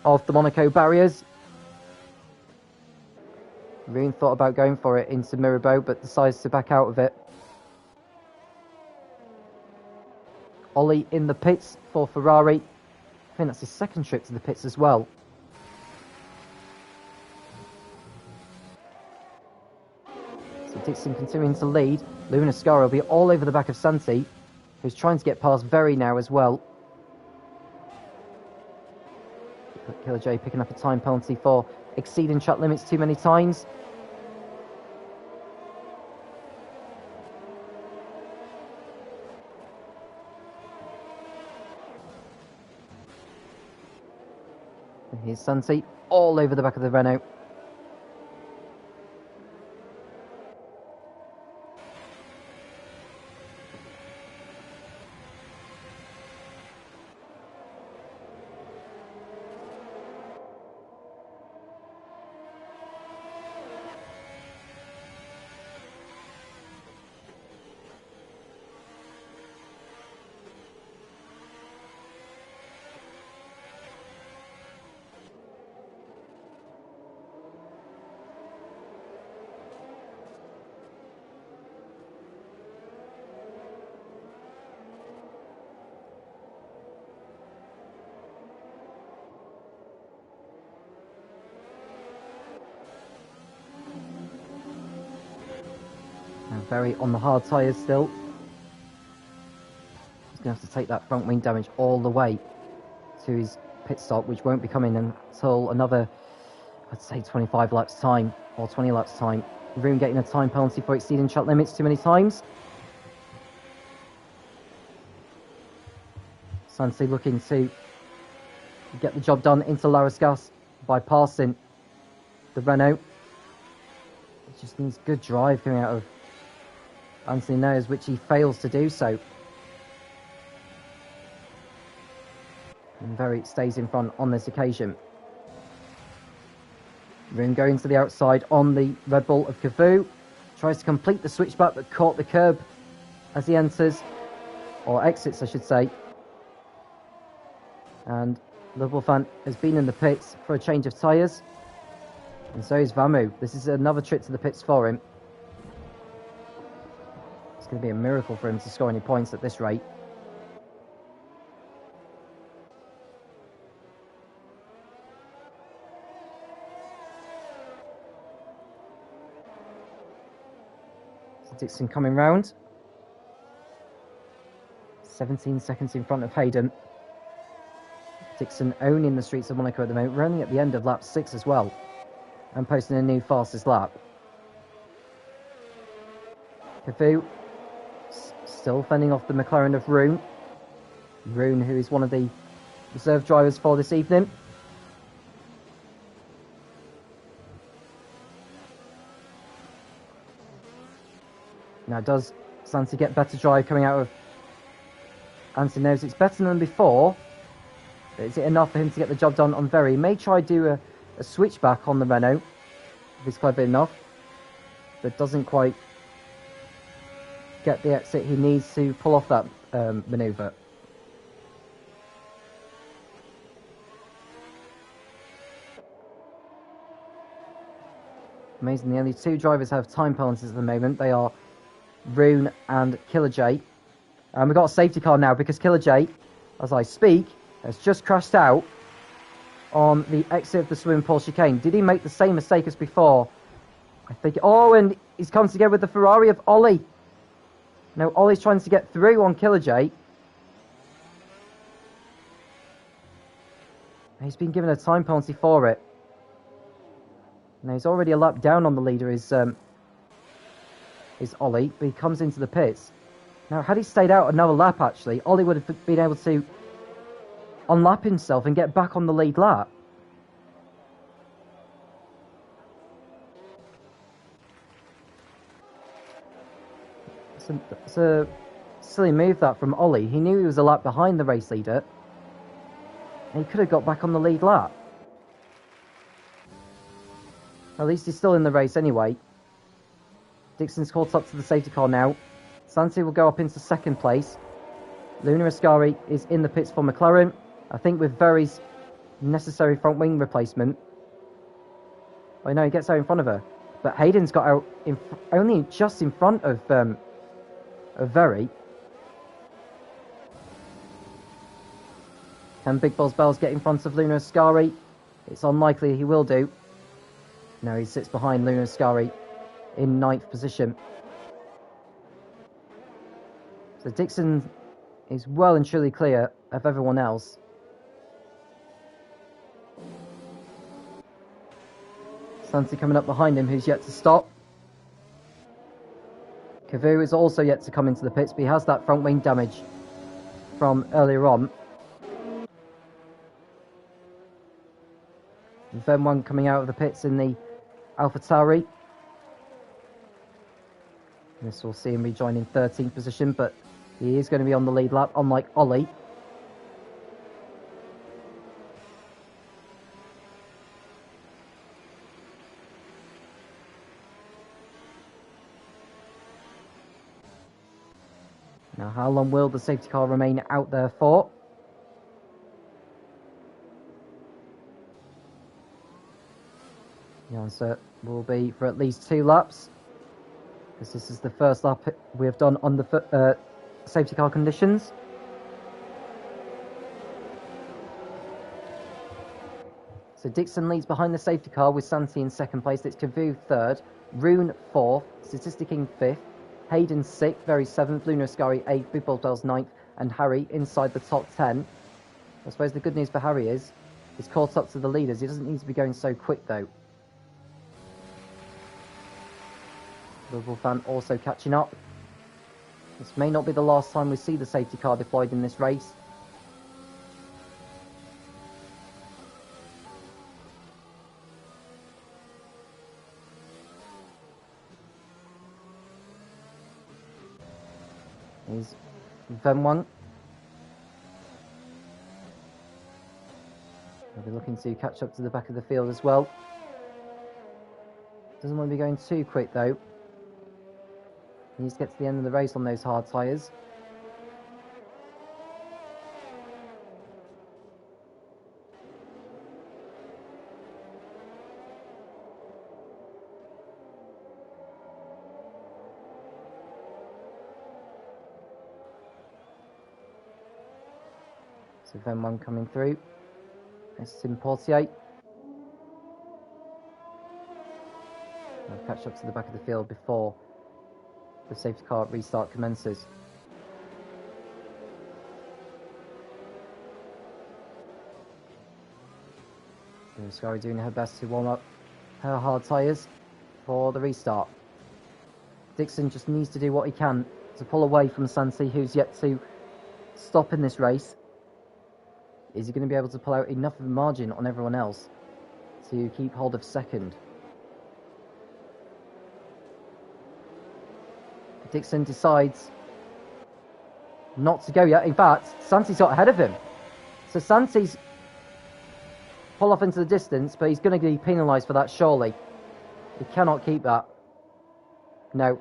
of the Monaco barriers. Really thought about going for it into Mirabeau, but decides to back out of it. Ollie in the pits for Ferrari. I think that's his second trip to the pits as well. So Dixon continuing to lead. Luna Scara will be all over the back of Santi, who's trying to get past Very now as well. Killer J picking up a time penalty for exceeding track limits too many times. And here's Santi all over the back of the Renault. Very on the hard tyres still. He's going to have to take that front wing damage all the way to his pit stop, which won't be coming until another, I'd say 25 laps time, or 20 laps time. Room getting a time penalty for exceeding track limits too many times. Santi looking to get the job done into Larascas by passing the Renault. It just needs good drive coming out of Anthony Knows, which he fails to do so. And Very stays in front on this occasion. Room going to the outside on the Red Bull of Cavu. Tries to complete the switchback but caught the curb as he enters, or exits I should say. And Liverpool fan has been in the pits for a change of tyres. And so is Vamu. This is another trip to the pits for him. It's going to be a miracle for him to score any points at this rate. So Dixon coming round. 17 seconds in front of Hayden. Dixon owning the streets of Monaco at the moment, running at the end of lap 6 as well, and posting a new fastest lap. Cavu still fending off the McLaren of Roon. Roon, who is one of the reserve drivers for this evening. Now, does Santi get better drive coming out of Anthony Knows? It's better than before. But is it enough for him to get the job done on Very? He may try to do a switchback on the Renault, if he's clever enough, but doesn't quite get the exit he needs to pull off that manoeuvre. Amazingly, only 2 drivers have time penalties at the moment. They are Rune and Killer J. And we've got a safety car now because Killer J, as I speak, has just crashed out on the exit of the swimming pool chicane. Did he make the same mistake as before? I think... Oh, and he's come together with the Ferrari of Ollie. Now, Ollie's trying to get through on Killer J. He's been given a time penalty for it. Now, he's already a lap down on the leader, is Ollie, but he comes into the pits. Now, had he stayed out another lap, actually, Ollie would have been able to unlap himself and get back on the lead lap. It's a silly move, that, from Ollie. He knew he was a lap behind the race leader, and he could have got back on the lead lap. At least he's still in the race anyway. Dixon's caught up to the safety car now. Santi will go up into 2nd place. Luna Ascari is in the pits for McLaren. I think with Veri's necessary front wing replacement. Oh no, he gets out in front of her. But Hayden's got out only just in front of Veri. Can Big Boss Bells get in front of Luna Ascari? It's unlikely he will do. No, he sits behind Luna Ascari in 9th position. So Dixon is well and truly clear of everyone else. Santi coming up behind him, who's yet to stop. Cavu is also yet to come into the pits, but he has that front wing damage from earlier on. And then one coming out of the pits in the AlphaTauri. This will see him rejoin in 13th position, but he is going to be on the lead lap, unlike Ollie. Now, how long will the safety car remain out there for? The answer will be for at least 2 laps, because this is the first lap we have done on the safety car conditions. So Dixon leads behind the safety car with Santi in 2nd place. It's Cavu 3rd, Rune 4th, Statistic King 5th, Hayden 6th, Very 7th, Luna Ascari 8th, Big Balls Bells 9th, and Harry inside the top 10. I suppose the good news for Harry is he's caught up to the leaders. He doesn't need to be going so quick though. Liverpool fan also catching up. This may not be the last time we see the safety car deployed in this race. Here's Venwang. They'll be looking to catch up to the back of the field as well. Doesn't want to be going too quick though. He needs to get to the end of the race on those hard tyres. So then one coming through. It's Tim Portier. I'll catch up to the back of the field before the safety car restart commences. Ascari doing her best to warm up her hard tyres for the restart. Dixon just needs to do what he can to pull away from Santi, who's yet to stop in this race. Is he going to be able to pull out enough of a margin on everyone else to keep hold of 2nd? Dixon decides not to go yet. In fact, Santi's got ahead of him. So Santi's pull off into the distance, but he's going to be penalised for that, surely. He cannot keep that. No.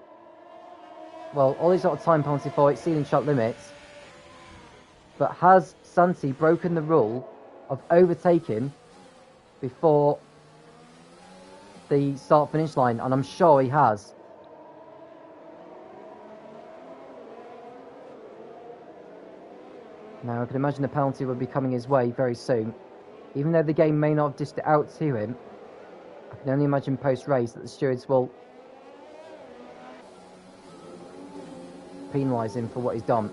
well, Ollie's got a time penalty for it, ceiling shot limits. But has Santi broken the rule of overtaking before the start-finish line? And I'm sure he has. Now, I can imagine the penalty will be coming his way very soon. Even though the game may not have dished it out to him, I can only imagine post-race that the stewards will penalise him for what he's done.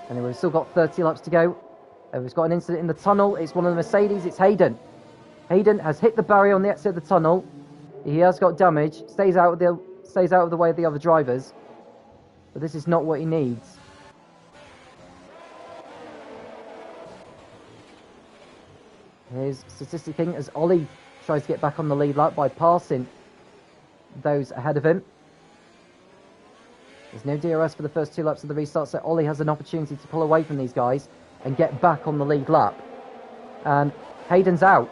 Anyway, we've still got 30 laps to go. We've got an incident in the tunnel. It's one of the Mercedes. It's Hayden. Hayden has hit the barrier on the exit of the tunnel. He has got damage. Stays out of the way of the other drivers. But this is not what he needs. Here's Statistic King as Ollie tries to get back on the lead lap by passing those ahead of him. There's no DRS for the first 2 laps of the restart, so Ollie has an opportunity to pull away from these guys and get back on the lead lap. And Hayden's out.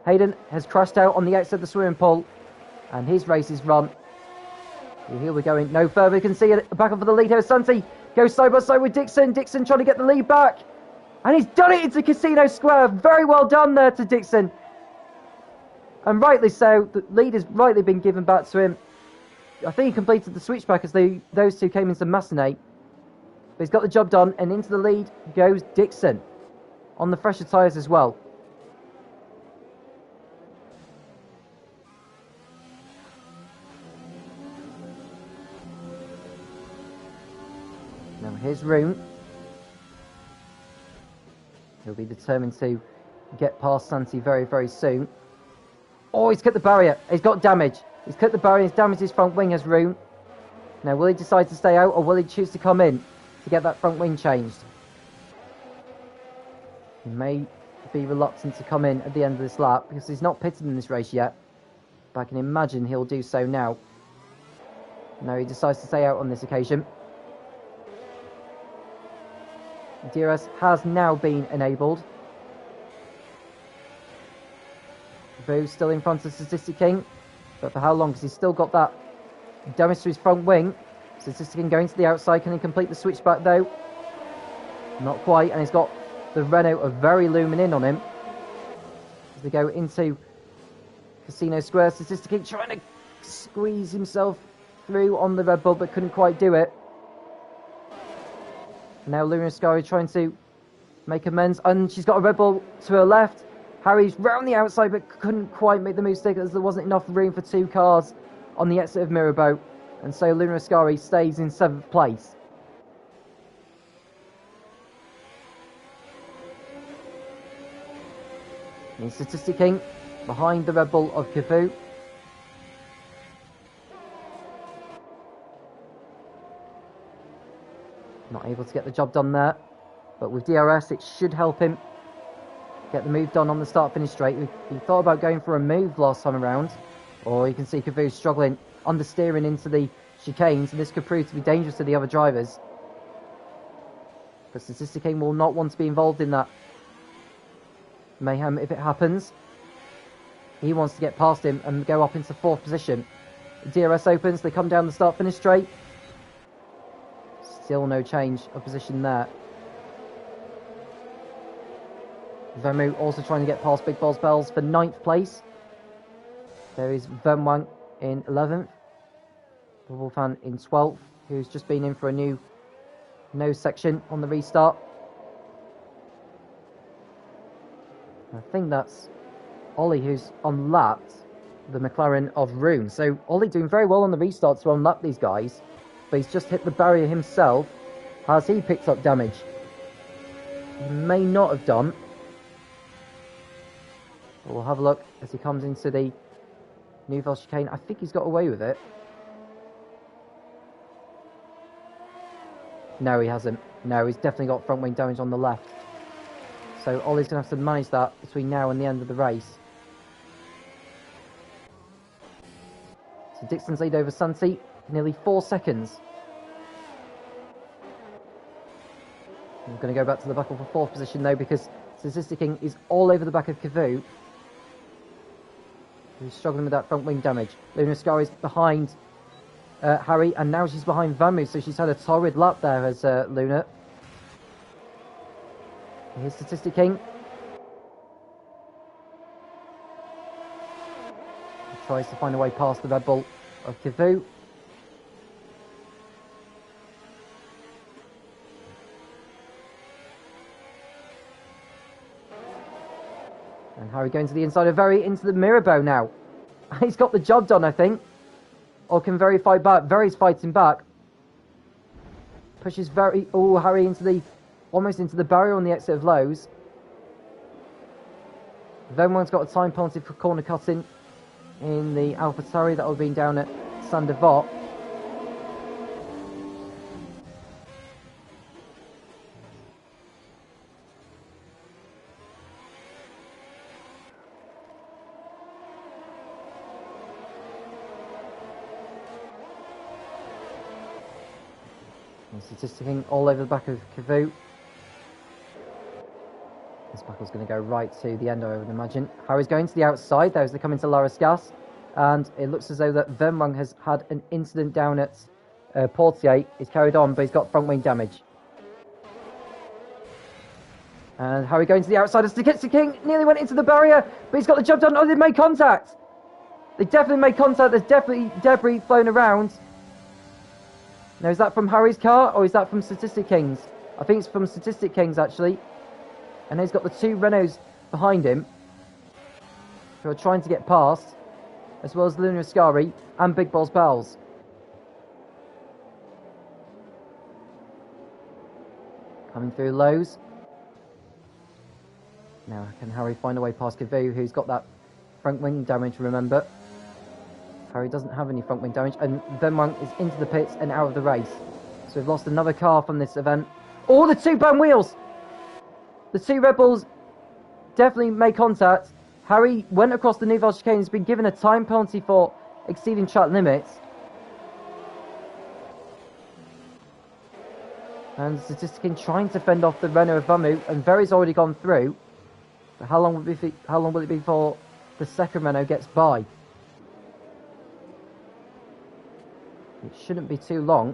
Hayden has crashed out on the exit of the swimming pool, and his race is run. Here we're going no further. You can see it back up for the lead here. Santi goes side by side with Dixon. Dixon trying to get the lead back. And he's done it into Casino Square. Very well done there to Dixon. And rightly so. The lead has rightly been given back to him. I think he completed the switchback as those two came into Massenet. But he's got the job done. And into the lead goes Dixon. On the fresher tyres as well. Now here's Roon. He'll be determined to get past Santi very, very soon. Oh, he's cut the barrier. He's got damage. He's cut the barrier. He's damaged his front wing as Roon. Now, will he decide to stay out or will he choose to come in to get that front wing changed? He may be reluctant to come in at the end of this lap because he's not pitted in this race yet. But I can imagine he'll do so now. No, he decides to stay out on this occasion. DRS has now been enabled. Boo's still in front of Statistic King, but for how long? Because he's still got that damage to his front wing. Statistic King going to the outside. Can he complete the switchback though? Not quite, and he's got the Renault of Very Lumen in on him. As they go into Casino Square, Statistic King trying to squeeze himself through on the Red Bull, but couldn't quite do it. Now Luna Ascari trying to make amends, and she's got a Red Bull to her left. Harry's round the outside, but couldn't quite make the move stick as there wasn't enough room for 2 cars on the exit of Mirabeau. And so Luna Ascari stays in 7th place. In Statistic King, behind the Red Bull of Cafu. Not able to get the job done there, but with DRS it should help him get the move done on the start-finish straight. He thought about going for a move last time around, or you can see Cafu struggling, understeering into the chicanes, and this could prove to be dangerous to the other drivers. But Statistic King will not want to be involved in that mayhem if it happens. He wants to get past him and go up into 4th position. DRS opens, they come down the start-finish straight. Still no change of position there. Vermu also trying to get past Big Balls Bells for 9th place. There is Vermwang in 11th. Wolfan in 12th, who's just been in for a new nose section on the restart. I think that's Ollie who's unlapped the McLaren of Roon. So Ollie doing very well on the restart to unlap these guys. But he's just hit the barrier himself. Has he picked up damage? He may not have done. But we'll have a look as he comes into the Nouvelle chicane. I think he's got away with it. No, he hasn't. No, he's definitely got front wing damage on the left. So Ollie's going to have to manage that between now and the end of the race. So Dixon's lead over Santi. Nearly 4 seconds. I'm going to go back to the battle for 4th position though, because Statistic King is all over the back of Cavu. who's struggling with that front wing damage. Luna Scari's behind Harry, and now she's behind Vamu, so she's had a torrid lap there as Luna. Here's Statistic King. He tries to find a way past the Red Bull of Kivu. And Harry going to the inside of Very into the Mirabeau now. He's got the job done, I think. Or can Very fight back? Very's fighting back. Pushes Very... Oh, Harry into the... almost into the barrier on the exit of Lowe's. Venwang's got a time penalty for corner cutting in the AlphaTauri that would have been down at Sandevot. Statisticing all over the back of Kivu. This battle's going to go right to the end, I would imagine. Harry's going to the outside there as they come into Larascas. And it looks as though that Venwang has had an incident down at Portier. He's carried on, but he's got front wing damage. And Harry going to the outside of Statistic King. Nearly went into the barrier, but he's got the job done. Oh, they've made contact. They definitely made contact. There's definitely debris flown around. Now, is that from Harry's car, or is that from Statistic King's? I think it's from Statistic King's, actually. And he's got the two Renaults behind him, who are trying to get past, as well as Luna Ascari and Big Balls Bells. Coming through Lowe's. Now, can Harry find a way past Kivu, who's got that front wing damage, remember? Harry doesn't have any front wing damage, and Venwang is into the pits and out of the race. So we've lost another car from this event. Oh, the two bum wheels! The two Red Bulls definitely made contact. Harry went across the Nouvelle chicane. He's been given a time penalty for exceeding track limits. And Statistic trying to fend off the Renault of Vamu, and Very's already gone through. But how long will it be before the second Renault gets by? It shouldn't be too long.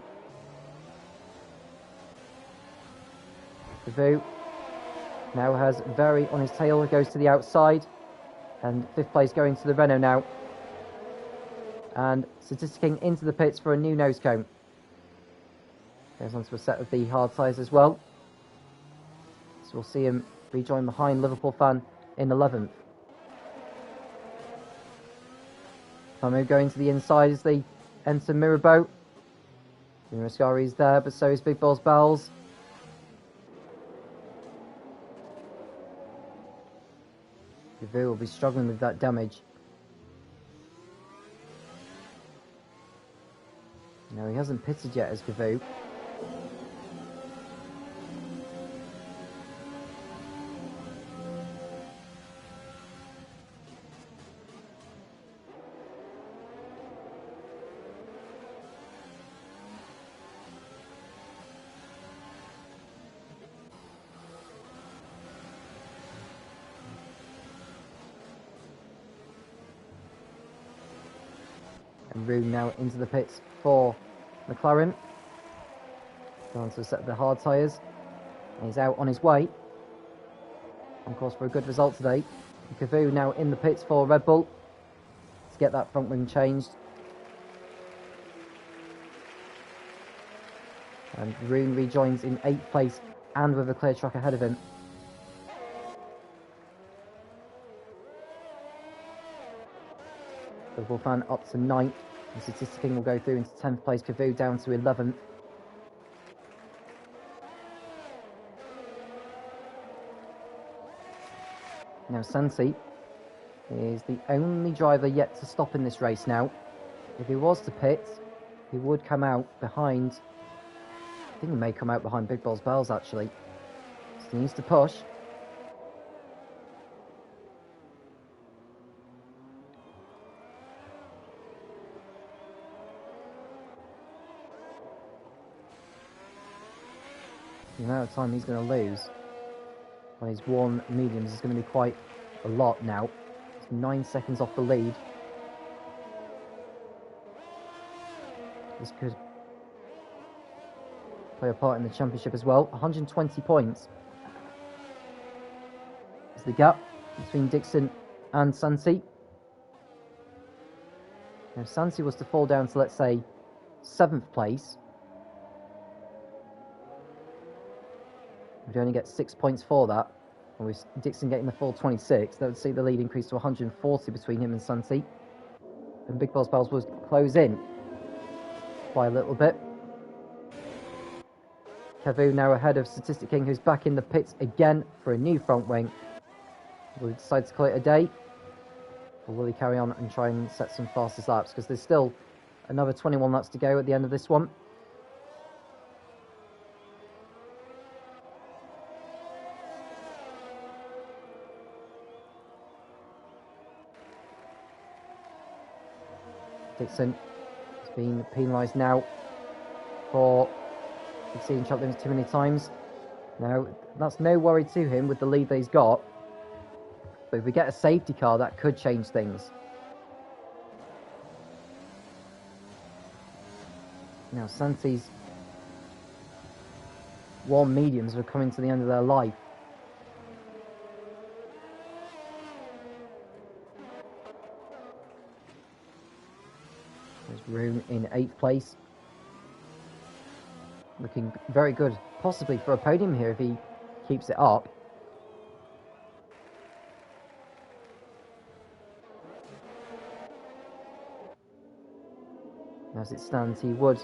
Kivu now has Very on his tail. It goes to the outside. And fifth place going to the Renault now. And Statistic into the pits for a new nose cone. Goes on to a set of the hard tyres as well. So we'll see him rejoin behind Liverpool fan in 11th. Famu going to the inside as they enter Mirabeau. Ascari is there, but so is Big Balls Bells. Kivu will be struggling with that damage. No, he hasn't pitted yet as Kivu. And Rune now into the pits for McLaren. Going to set the hard tyres. And he's out on his way. On course for a good result today. Kivu now in the pits for Red Bull to get that front wing changed. And Rune rejoins in 8th place and with a clear track ahead of him. Liverpool fan up to 9th. And Statistic will go through into 10th place. Kivu down to 11th. Now Santi is the only driver yet to stop in this race now. If he was to pit, he would come out behind... I think he may come out behind Big Balls Bells actually. So he needs to push. The amount of time he's going to lose on his one mediums is going to be quite a lot now. It's 9 seconds off the lead. This could play a part in the championship as well. 120 points is the gap between Dixon and Santi. Now, if Santi was to fall down to, let's say, 7th place, we'd only get 6 points for that. And with Dixon getting the full 26, that would see the lead increase to 140 between him and Santi. And Big Boss Bells would close in by a little bit. Kevu now ahead of Statistic King, who's back in the pits again for a new front wing. Will he decide to call it a day? Or will he carry on and try and set some fastest laps? Because there's still another 21 laps to go at the end of this one. Dixon has been penalised now for exceeding track limits too many times. Now, that's no worry to him with the lead that he's got. But if we get a safety car, that could change things. Now, Santi's warm mediums are coming to the end of their life. There's Rune in 8th place. Looking very good, possibly for a podium here if he keeps it up. As it stands, he would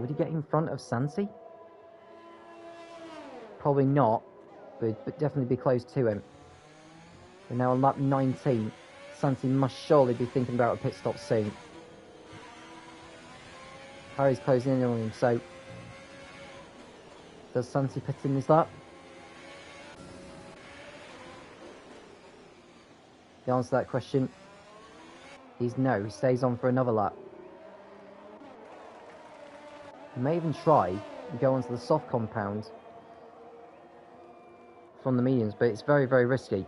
he get in front of Santi? Probably not, but definitely be close to him. We're now on lap 19. Santi must surely be thinking about a pit stop soon. Harry's closing in on him, so does Santi pit in this lap? The answer to that question is no. He stays on for another lap. He may even try and go onto the soft compound from the mediums, but it's very, very risky.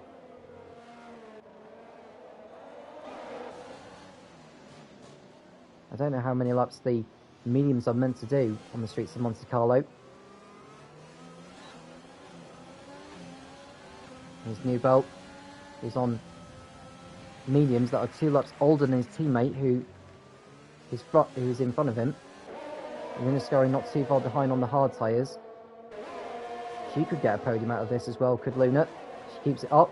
I don't know how many laps the mediums are meant to do on the streets of Monte Carlo. His new belt is on mediums that are 2 laps older than his teammate who is in front of him. Luna Scurry not too far behind on the hard tyres. She could get a podium out of this as well, could Luna? She keeps it up.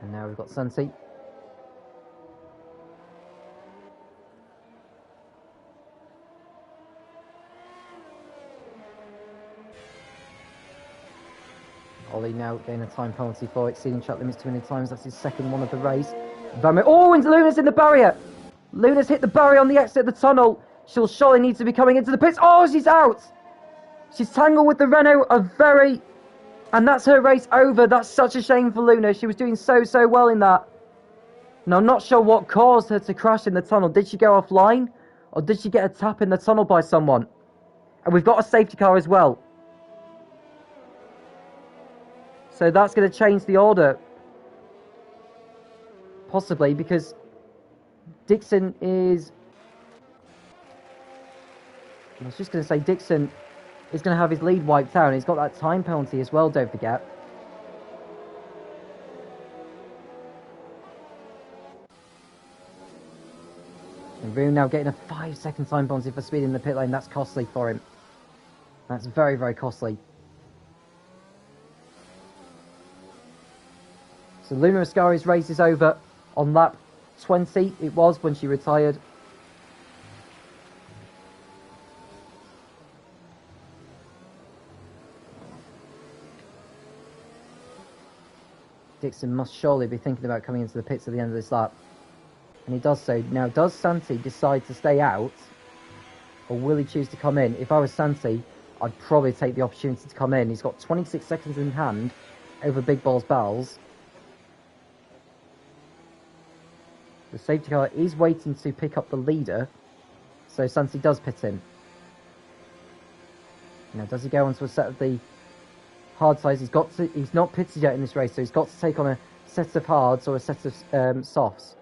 And now we've got Santi. Ollie now getting a time penalty for exceeding track limits too many times. That's his second one of the race. Oh, and Luna's in the barrier! Luna's hit the barrier on the exit of the tunnel. She'll surely need to be coming into the pits. Oh, she's out! She's tangled with the Renault and that's her race over. That's such a shame for Luna. She was doing so well in that. Now, I'm not sure what caused her to crash in the tunnel. Did she go offline? Or did she get a tap in the tunnel by someone? And we've got a safety car as well. So that's going to change the order. Possibly, because Dixon is... I was just going to say Dixon is going to have his lead wiped out. He's got that time penalty as well, don't forget. And Rune now getting a 5-second time penalty for speed in the pit lane. That's costly for him. That's very, very costly. So Luna Ascari's race is over on lap 20. It was when she retired. Dixon must surely be thinking about coming into the pits at the end of this lap. And he does so. Now, does Santi decide to stay out? Or will he choose to come in? If I was Santi, I'd probably take the opportunity to come in. He's got 26 seconds in hand over Big Balls Bells. The safety car is waiting to pick up the leader. So Santi does pit in. Now, does he go onto a set of the hard sides? He's not pitted yet in this race, so he's got to take on a set of hards or a set of softs.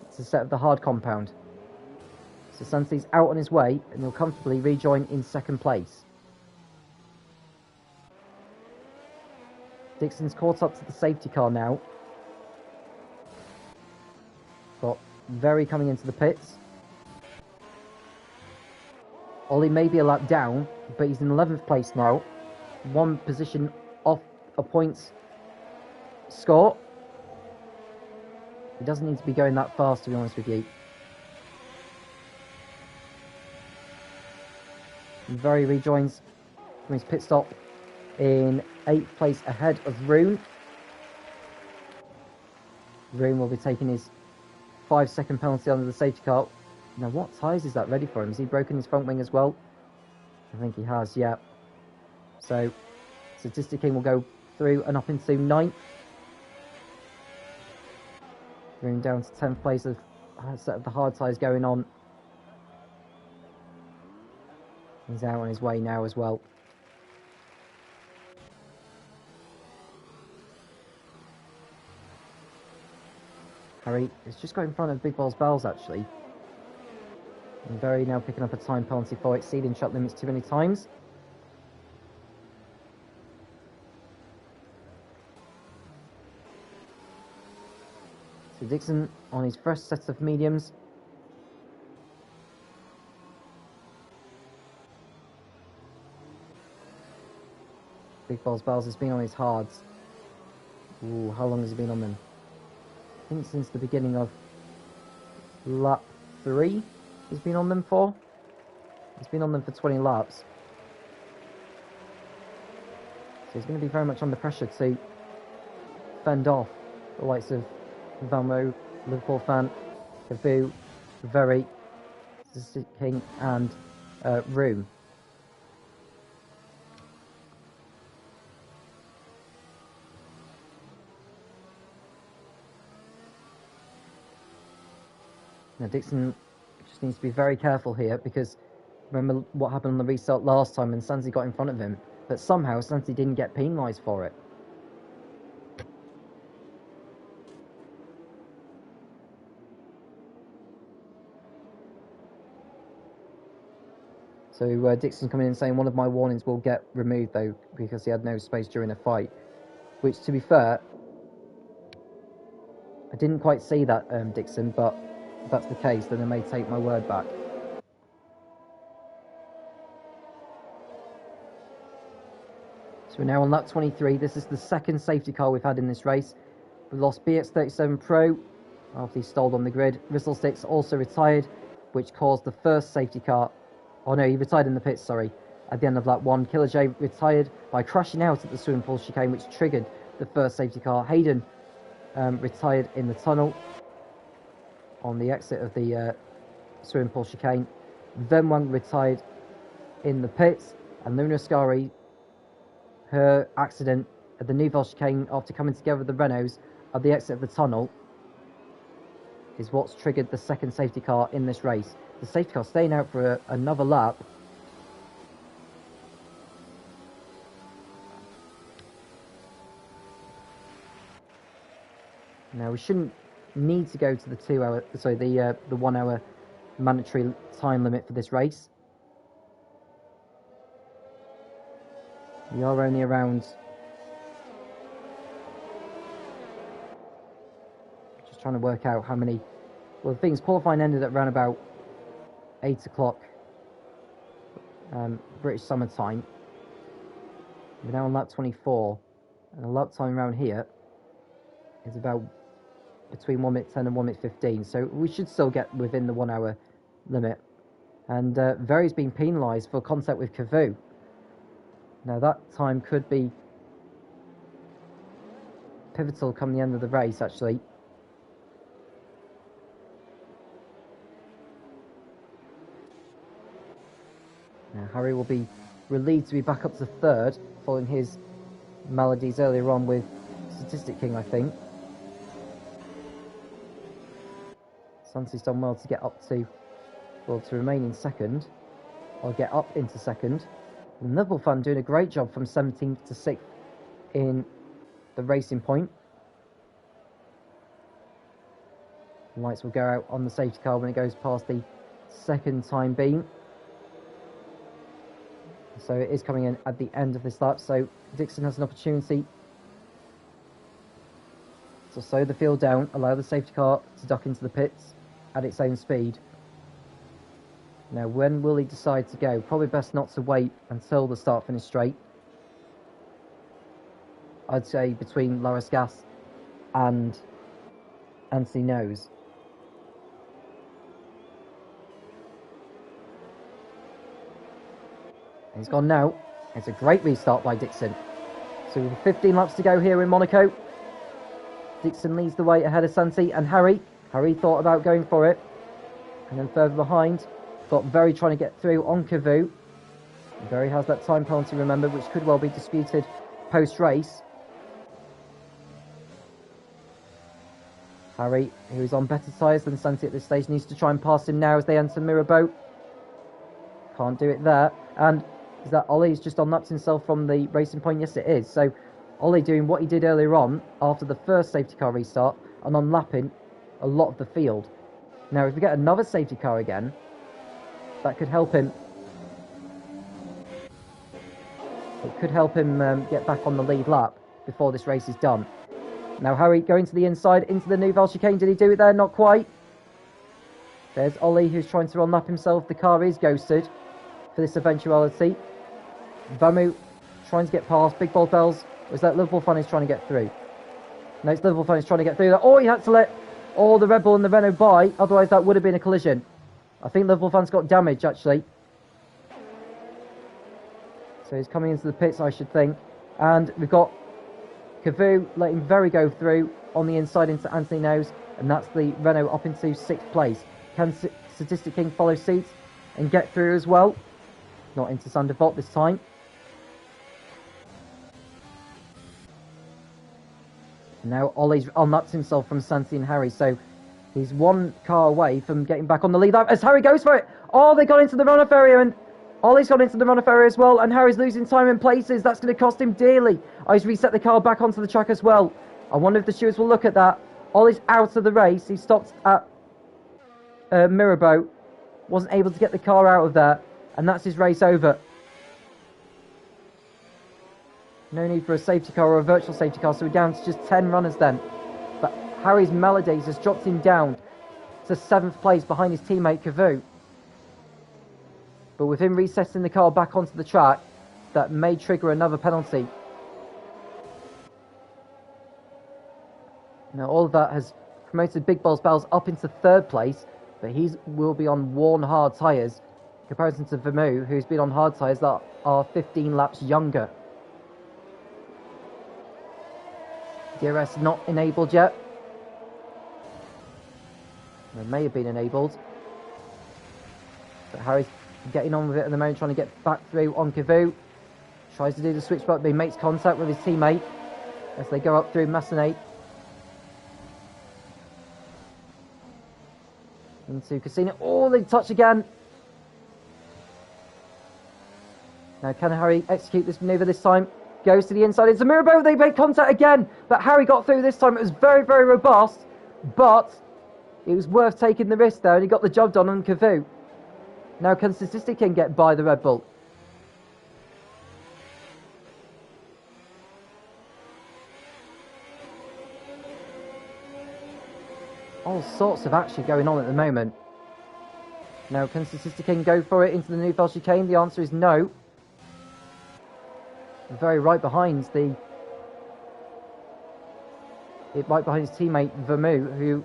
It's a set of the hard compound. So Sansi's out on his way, and he'll comfortably rejoin in second place. Dixon's caught up to the safety car now. Got Very coming into the pits. Ollie may be a lap down, but he's in 11th place now. One position off a points score. He doesn't need to be going that fast, to be honest with you. Very rejoins from his pit stop in 8th place ahead of Rune. Rune will be taking his 5-second penalty under the safety car. Now, what tyres is that ready for him? Has he broken his front wing as well? I think he has, yeah. So, Statistic King will go through and up into 9th. Rune down to 10th place of a set of the hard tyres going on. He's out on his way now as well. Harry is just got in front of Big Balls Bells, actually. And Very now picking up a time penalty for exceeding shot limits too many times. So Dixon on his first set of mediums. Big Balls Bells has been on his hards. Ooh, how long has he been on them? I think since the beginning of lap 3 he's been on them for. He's been on them for 20 laps. So he's going to be very much under pressure to fend off the likes of Van Rowe, Liverpool fan, Cavu, Very, King and Room. Now Dixon just needs to be very careful here, because remember what happened on the restart last time when Sansi got in front of him, but somehow Sansi didn't get penalised for it. So Dixon's coming in saying one of my warnings will get removed though, because he had no space during a fight, which, to be fair, I didn't quite see that, Dixon, but if that's the case, then I may take my word back. So we're now on lap 23. This is the second safety car we've had in this race. We've lost BX37 Pro after he stalled on the grid. Ristlesticks also retired, which caused the first safety car. Oh no, he retired in the pits, sorry, at the end of lap 1. Killer J retired by crashing out at the swimming pool chicane, which triggered the first safety car. Hayden retired in the tunnel on the exit of the swimming pool chicane. Venwang retired in the pits, and Luna Ascari, her accident at the Nouvelle chicane after coming together with the Renaults at the exit of the tunnel is what's triggered the second safety car in this race. The safety car staying out for another lap. Now we shouldn't need to go to the 1 hour mandatory time limit for this race. We are only around, just trying to work out how many. Well, the thing is, qualifying ended at around about 8 o'clock British summer time. We're now on lap 24, and the lap time around here is about between 1 minute 10 and 1 minute 15, so we should still get within the 1 hour limit. And Very's been penalised for contact with Cavu. Now that time could be pivotal come the end of the race, actually. Now Harry will be relieved to be back up to 3rd, following his maladies earlier on with Statistic King, I think. Sansi's done well to get up to, well, to remain in 2nd. I'll get up into second. And Liverpool fan doing a great job from 17th to 6th in the Racing Point. Lights will go out on the safety car when it goes past the second time beam. So it is coming in at the end of this lap. So Dixon has an opportunity to slow the field down, allow the safety car to duck into the pits at its own speed. Now, when will he decide to go? Probably best not to wait until the start-finish straight. I'd say between Loris Gas and Anthony Nose. He's gone now. It's a great restart by Dixon. So with 15 laps to go here in Monaco, Dixon leads the way ahead of Santi and Harry. Harry thought about going for it. And then further behind, got Very trying to get through on Cavu. Very has that time penalty, remember, which could well be disputed post-race. Harry, who is on better tyres than Santi at this stage, needs to try and pass him now as they enter Mirabeau. Can't do it there. And is that Ollie's just unlapped himself from the Racing Point? Yes, it is. So Ollie doing what he did earlier on after the first safety car restart and unlapping a lot of the field. Now, if we get another safety car again, that could help him. It could help him get back on the lead lap before this race is done. Now, Harry going to the inside into the Nouvelle chicane. Did he do it there? Not quite. There's Ollie, who's trying to unlap himself. The car is ghosted for this eventuality. Vamu trying to get past. Big Bald Bells. Or is that Liverpool fan is trying to get through? No, it's Liverpool fan is trying to get through. Oh, he had to let all the Red Bull and the Renault by. Otherwise, that would have been a collision. I think Liverpool fans got damage, actually. So he's coming into the pits, I should think. And we've got Cavu letting Very go through on the inside into Anthony Nose. And that's the Renault up into 6th place. Can Statistic King follow suit and get through as well? Not into Sander Vot this time. Now Ollie's unlapped himself from Santi and Harry, so he's one car away from getting back on the lead as Harry goes for it. Oh, they got into the runoff area, and Ollie's got into the runoff area as well, and Harry's losing time in places. That's going to cost him dearly. Oh, he's reset the car back onto the track as well. I wonder if the stewards will look at that. Ollie's out of the race. He stopped at Mirabeau. Wasn't able to get the car out of there, and that's his race over. No need for a safety car or a virtual safety car, so we're down to just 10 runners then. But Harry's Melodies has dropped him down to 7th place behind his teammate Cavu. But with him resetting the car back onto the track, that may trigger another penalty. Now all of that has promoted Big Balls Bells up into 3rd place, but he will be on worn hard tyres in comparison to Vermou, who's been on hard tyres that are 15 laps younger. DRS not enabled yet. It may have been enabled. But Harry's getting on with it at the moment, trying to get back through on Cavu. Tries to do the switch, but he makes contact with his teammate as they go up through Massenet. Into Casino. Oh, they touch again. Now, can Harry execute this manoeuvre this time? Goes to the inside into Mirabeau. They make contact again, but Harry got through this time. It was very, very robust, but it was worth taking the risk there, and he got the job done on Cavu. Now, can Statistic King get by the Red Bull? All sorts of action going on at the moment. Now, can Statistic King go for it into the Nouvelle chicane? The answer is no. Very right behind his teammate Vermou, who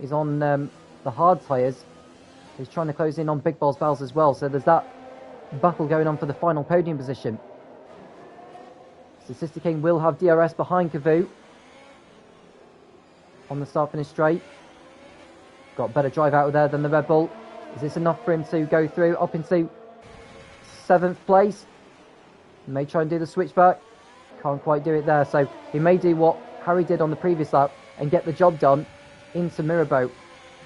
is on the hard tyres. He's trying to close in on Big Balls Valves as well, so there's that battle going on for the final podium position. Statistic King will have DRS behind Cavu on the start-finish straight. Got better drive out of there than the Red Bull. Is this enough for him to go through up into 7th place? He may try and do the switchback. Can't quite do it there, so he may do what Harry did on the previous lap and get the job done into Mirabeau.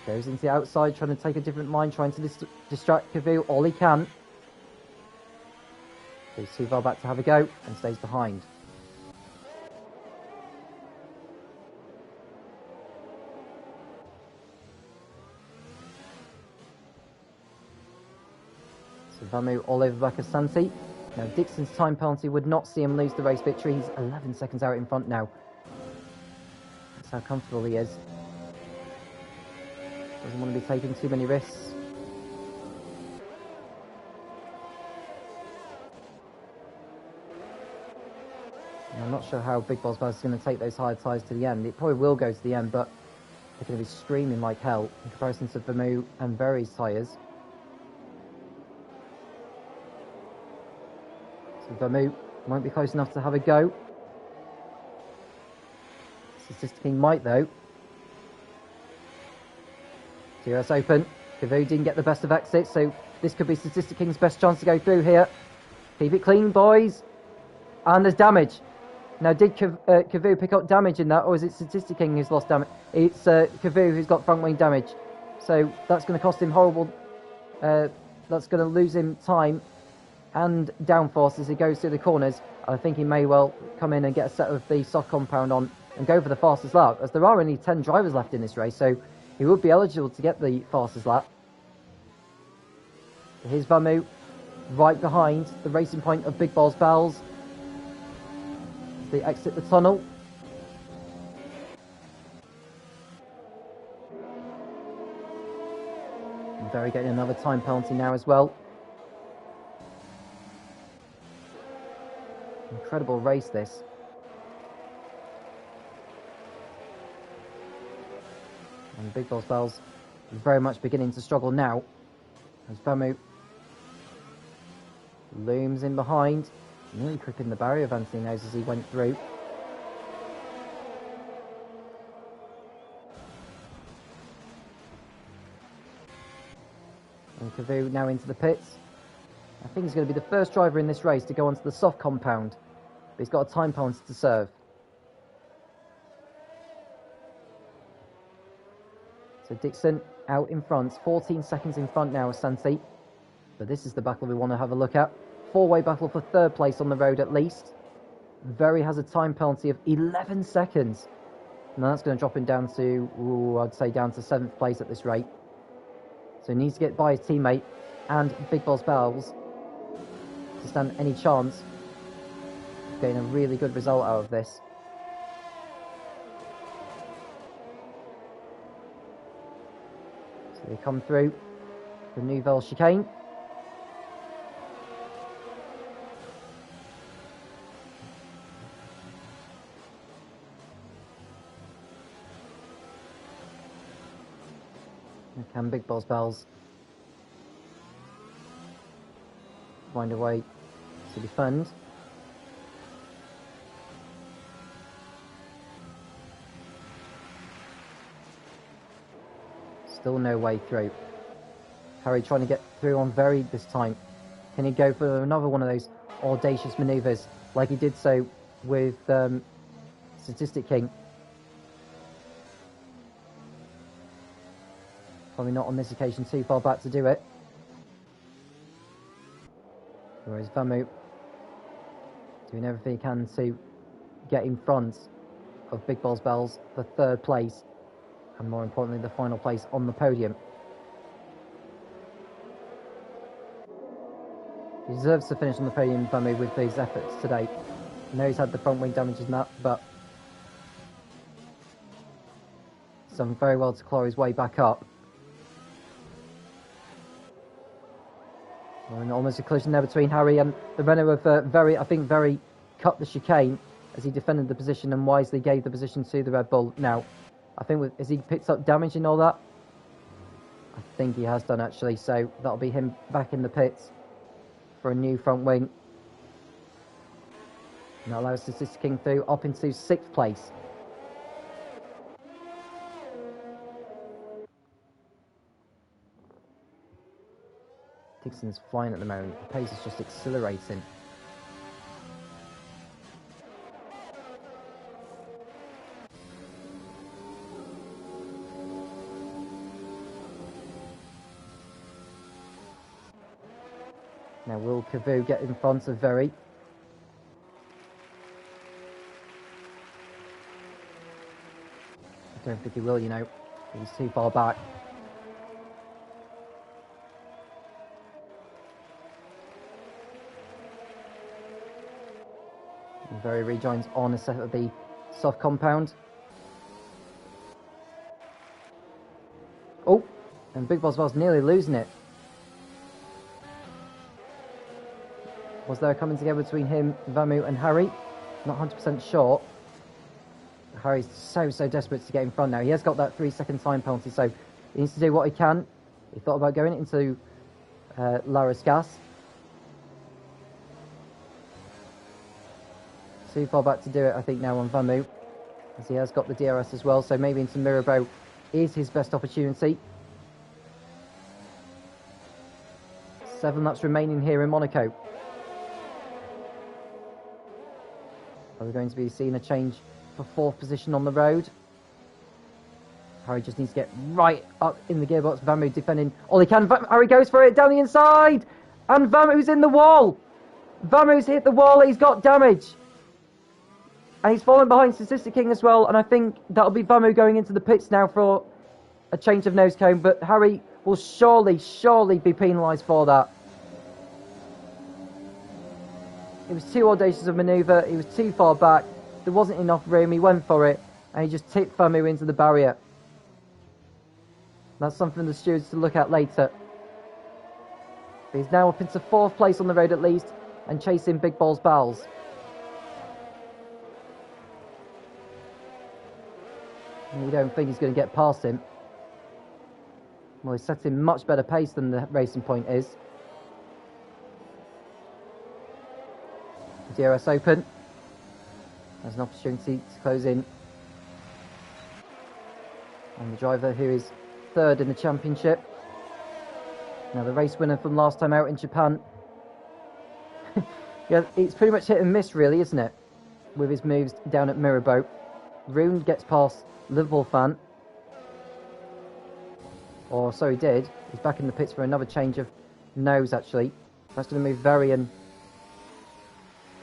Goes into the outside, trying to take a different line, trying to distract Cavu all he can. Goes too far back to have a go and stays behind. So Vamu all over the back of Santi. Now Dixon's time penalty would not see him lose the race victory. He's 11 seconds out in front now. That's how comfortable he is. Doesn't want to be taking too many risks. And I'm not sure how Big Boss Buzz is going to take those high tyres to the end. It probably will go to the end, but they're going to be screaming like hell in comparison to Vamu and Berry's tyres. So Vamu won't be close enough to have a go. Statistic King might though. TRS open. Cavu didn't get the best of exit, so this could be Statistic King's best chance to go through here. Keep it clean, boys. And there's damage. Now, did Cavu pick up damage in that, or is it Statistic King who's lost damage? It's Cavu who's got front wing damage. So that's going to cost him horrible... that's going to lose him time and downforce as he goes through the corners. I think he may well come in and get a set of the soft compound on and go for the fastest lap, as there are only 10 drivers left in this race, so he would be eligible to get the fastest lap. So here's Vamu, right behind the racing point of Big Balls Bells. They exit the tunnel. And Berry getting another time penalty now as well. Incredible race this. And Big Balls Bells is very much beginning to struggle now. As Vamu looms in behind, nearly clipping the barrier, Vancy knows, as he went through. And Cavu now into the pits. I think he's going to be the first driver in this race to go onto the soft compound, but he's got a time penalty to serve. So Dixon out in front, 14 seconds in front now of Santi. But this is the battle we want to have a look at. Four-way battle for third place on the road at least. Very has a time penalty of 11 seconds. Now that's going to drop him down to, I'd say down to 7th place at this rate. So he needs to get by his teammate and Big Balls Bells to stand any chance of getting a really good result out of this. So they come through the Nouvelle chicane. Can Big Balls Bells find a way to defend? Still no way through. Harry trying to get through on Very this time. Can he go for another one of those audacious manoeuvres like he did so with Statistic King? Probably not on this occasion, too far back to do it. Whereas Vamu doing everything he can to get in front of Big Balls Bells for third place, and more importantly the final place on the podium. He deserves to finish on the podium, Vamu, with these efforts today. I know he's had the front wing damage and that, but he's done very well to claw his way back up. And almost a collision there between Harry and the runner of Very. I think Very cut the chicane as he defended the position and wisely gave the position to the Red Bull. Now, I think as he picks up damage and all that, I think he has done actually, so that'll be him back in the pits for a new front wing. And that allows Statistic King through up into 6th place. Dixon's flying at the moment. The pace is just accelerating. Now will Cavu get in front of Very? I don't think he will, you know. He's too far back. And Very rejoins on a set of the soft compound. Oh, and Big Boss Bell's nearly losing it. Was there a coming together between him, Vamu and Harry? Not 100% sure. Harry's so desperate to get in front now. He has got that 3-second time penalty, so he needs to do what he can. He thought about going into Lara's gas. Too far back to do it, I think, now on Vamu, as he has got the DRS as well, so maybe into Mirabeau is his best opportunity. 7 laps remaining here in Monaco. Are we going to be seeing a change for 4th position on the road? Harry just needs to get right up in the gearbox. Vamu defending all he can. Harry goes for it down the inside, and Vamu's in the wall. Vamu's hit the wall. He's got damage, and he's fallen behind Statistic King as well. And I think that'll be Vamu going into the pits now for a change of nose cone. But Harry will surely be penalised for that. It was too audacious a manoeuvre. He was too far back. There wasn't enough room. He went for it, and he just tipped Vamu into the barrier. That's something for the stewards to look at later. But he's now up into 4th place on the road at least, and chasing Big Balls Bowles. And we don't think he's going to get past him. Well, he's setting much better pace than the Racing Point is. DRS open. There's an opportunity to close in on the driver who is 3rd in the championship. Now the race winner from last time out in Japan. Yeah, it's pretty much hit and miss really, isn't it? With his moves down at Mirabeau. Rune gets past Liverpool fan. Or so he did. He's back in the pits for another change of nose actually. That's going to move Very and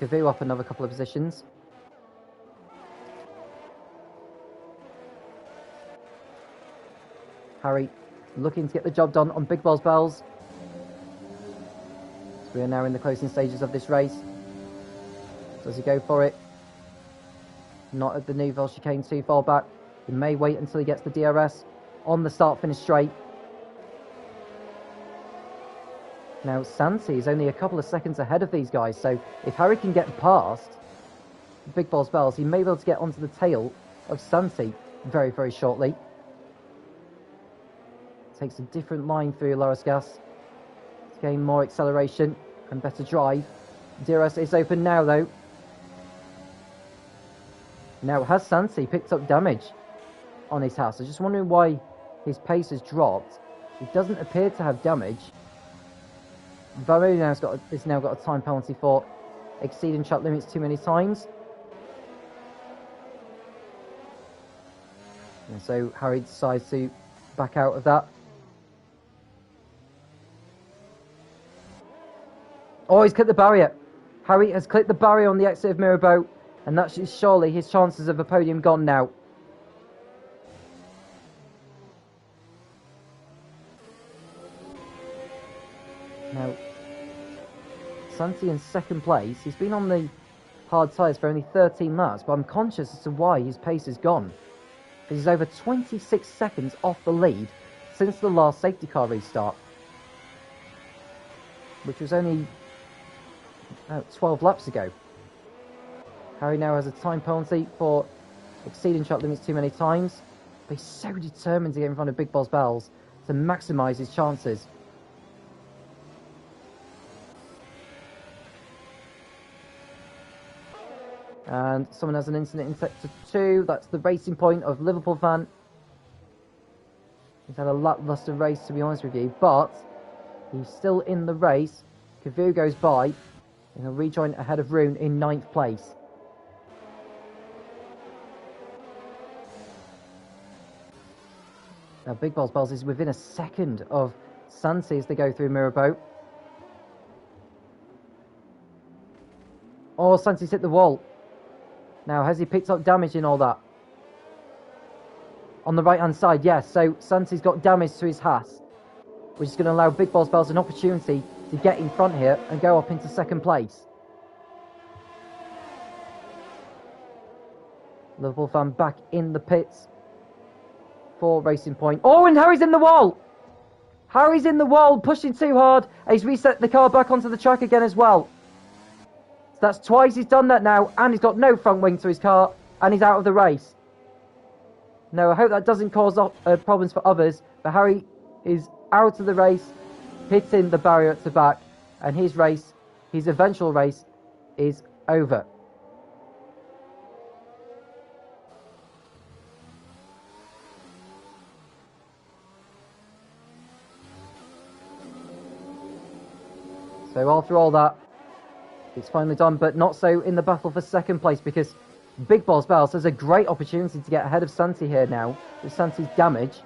Cavu up another couple of positions. Harry looking to get the job done on Big Balls Bells. So we are now in the closing stages of this race. Does he go for it? Not at the Nouvelle chicane, too far back. He may wait until he gets the DRS on the start-finish straight. Now Santi is only a couple of seconds ahead of these guys, so if Harry can get past Big Balls Bells, he may be able to get onto the tail of Santi very shortly. Takes a different line through Loris Gas to gain more acceleration and better drive. DRS is open now though. Now has Santi picked up damage on his house? I'm just wondering why his pace has dropped. He doesn't appear to have damage. Vamu has now got a time penalty for exceeding track limits too many times. And so Harry decides to back out of that. Oh, he's clipped the barrier. Harry has clipped the barrier on the exit of Mirabeau, and that's surely his chances of a podium gone now. Now, Santi in 2nd place. He's been on the hard tyres for only 13 laps, but I'm conscious as to why his pace is gone. He's over 26 seconds off the lead since the last safety car restart, which was only 12 laps ago. Harry now has a time penalty for exceeding track limits too many times, but he's so determined to get in front of Big Balls Bells to maximise his chances. And someone has an incident in sector 2. That's the Racing Point of Liverpool fan. He's had a lacklustre race, to be honest with you, but he's still in the race. Cavu goes by, and he'll rejoin ahead of Rune in 9th place. Now Big Balls Bells is within a second of Santi as they go through Mirabeau. Oh, Santi's hit the wall. Now, has he picked up damage in all that? On the right-hand side, yes. So, Santi's got damage to his Haas, which is going to allow Big Boss Bells an opportunity to get in front here and go up into second place. Liverpool fan back in the pits for Racing Point. Oh, and Harry's in the wall! Harry's in the wall, pushing too hard. He's reset the car back onto the track again as well. So that's twice he's done that now, and he's got no front wing to his car, and he's out of the race. No, I hope that doesn't cause problems for others, but Harry is out of the race, hitting the barrier at the back, and his race, his eventual race, is over. So after all that, it's finally done, but not so in the battle for second place, because Big Boss Bells has a great opportunity to get ahead of Santi here now, with Santi's damage.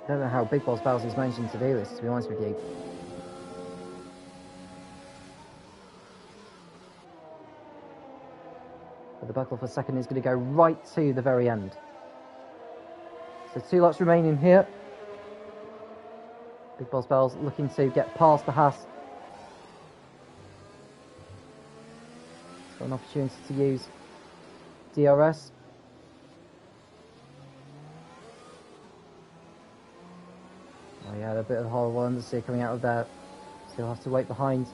I don't know how Big Boss Bells is managing to do this, to be honest with you. But the battle for second is going to go right to the very end. So 2 laps remaining here. Big Boss Bells looking to get past the Haas. Got an opportunity to use DRS. Oh yeah, a bit of a horrible understeer coming out of there. So he'll have to wait behind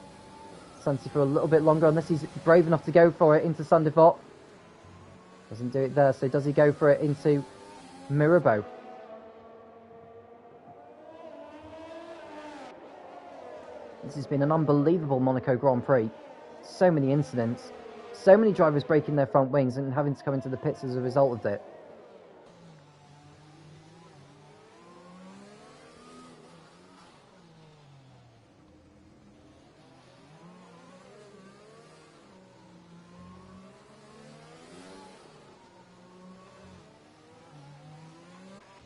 Santi for a little bit longer, unless he's brave enough to go for it into Sandevot. Doesn't do it there, so does he go for it into Mirabeau? This has been an unbelievable Monaco Grand Prix. So many incidents, so many drivers breaking their front wings and having to come into the pits as a result of it.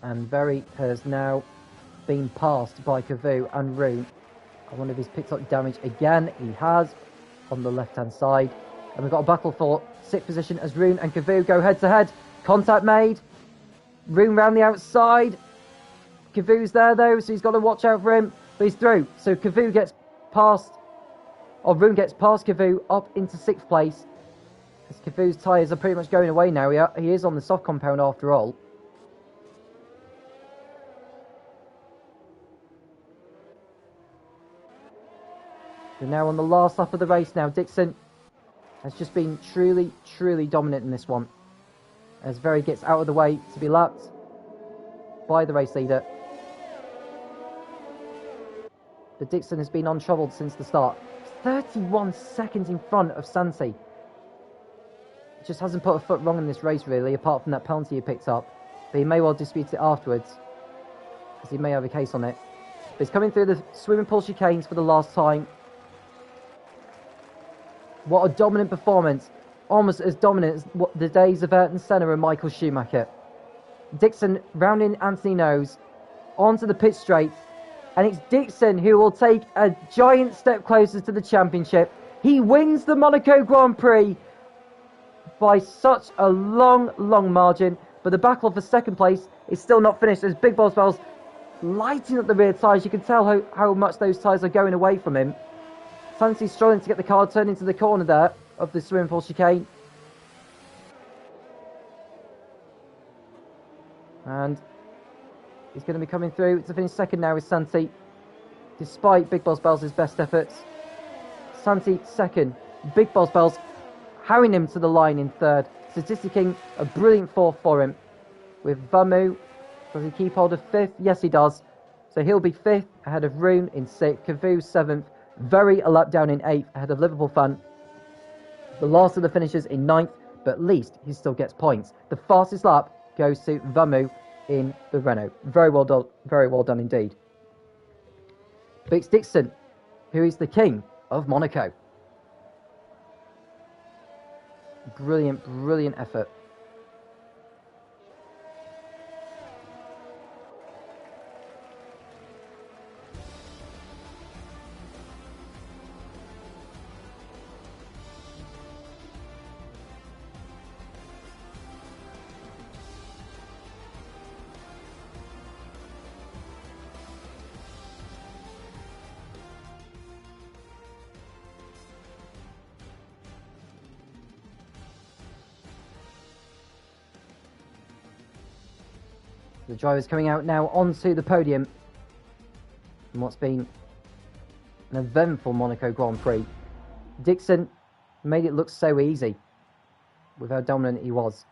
And Very has now been passed by Cavu and Roux. I wonder if he's picked up damage again. He has, on the left-hand side. And we've got a battle for 6th position as Roux and Cavu go head-to-head. Contact made. Roux round the outside. Cavu's there, though, so he's got to watch out for him. But he's through. So Cavu gets past, or Roux gets past Cavu up into 6th place. As Cavu's tyres are pretty much going away now. He is on the soft compound after all. We're now on the last lap of the race now. Dixon has just been truly, truly dominant in this one. As Very gets out of the way to be lapped by the race leader. But Dixon has been untroubled since the start. 31 seconds in front of Santi. Just hasn't put a foot wrong in this race, really, apart from that penalty he picked up. But he may well dispute it afterwards, because he may have a case on it. But he's coming through the swimming pool chicanes for the last time. What a dominant performance. Almost as dominant as the days of Ayrton Senna and Michael Schumacher. Dixon rounding Anthony Nose onto the pit straight. And it's Dixon who will take a giant step closer to the championship. He wins the Monaco Grand Prix by such a long, long margin. But the battle for second place is still not finished, as Big Boss Bells lighting up the rear tyres. You can tell how much those tyres are going away from him. Santi's struggling to get the car turned into the corner there of the swimming pool chicane. And he's going to be coming through to finish second now with Santi, despite Big Boss Bells' best efforts. Santi second, Big Boss Bells harrying him to the line in third, statisticking a brilliant fourth for him. With Vamu, does he keep hold of fifth? Yes, he does. So he'll be fifth, ahead of Roux in sixth, Cavu seventh, Very a lap down in eighth, ahead of Liverpool fan. The last of the finishers in ninth, but at least he still gets points. The fastest lap goes to Vamu in the Renault. Very well done indeed. But it's Dixon who is the king of Monaco. Brilliant, brilliant effort. The drivers coming out now onto the podium in what's been an eventful Monaco Grand Prix. Dixon made it look so easy with how dominant he was.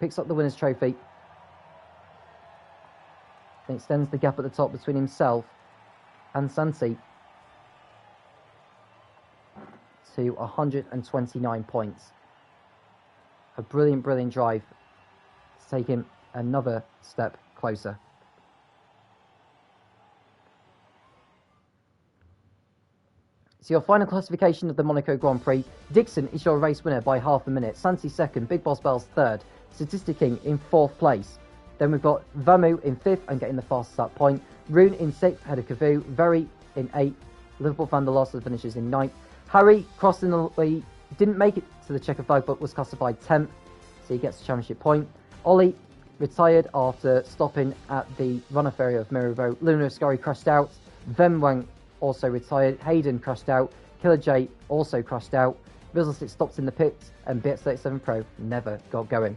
Picks up the winner's trophy and extends the gap at the top between himself and Santi to 129 points. A brilliant, brilliant drive to take him another step closer. So your final classification of the Monaco Grand Prix, Dixon is your race winner by half a minute, Santi second, Big Boss Bell's third, Statistic King in fourth place. Then we've got Vamu in fifth and getting the fastest lap point, Rune in sixth, ahead of Cavu, Very in eighth, Liverpool van der Losse finishes in ninth, Harry crossing the lead, didn't make it to the checker flag but was classified 10th, so he gets the championship point. Ollie retired after stopping at the runoff area of Mirabeau. Luna Ascari crashed out. Venwang also retired. Hayden crashed out. Killer J also crashed out. Bizzlestick stopped in the pits, and BX37 Pro never got going.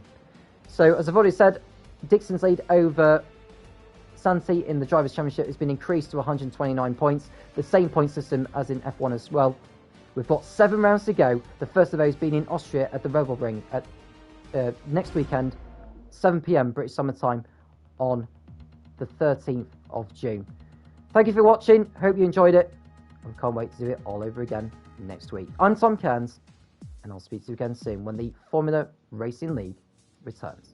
So, as I've already said, Dixon's lead over Santi in the Drivers' Championship has been increased to 129 points. The same point system as in F1 as well. We've got 7 rounds to go. The first of those being in Austria at the Rebel Ring at next weekend, 7 p.m. British Summer Time on the 13th of June. Thank you for watching. Hope you enjoyed it. And can't wait to do it all over again next week. I'm Tom Cairns, and I'll speak to you again soon when the Formula Racing League returns.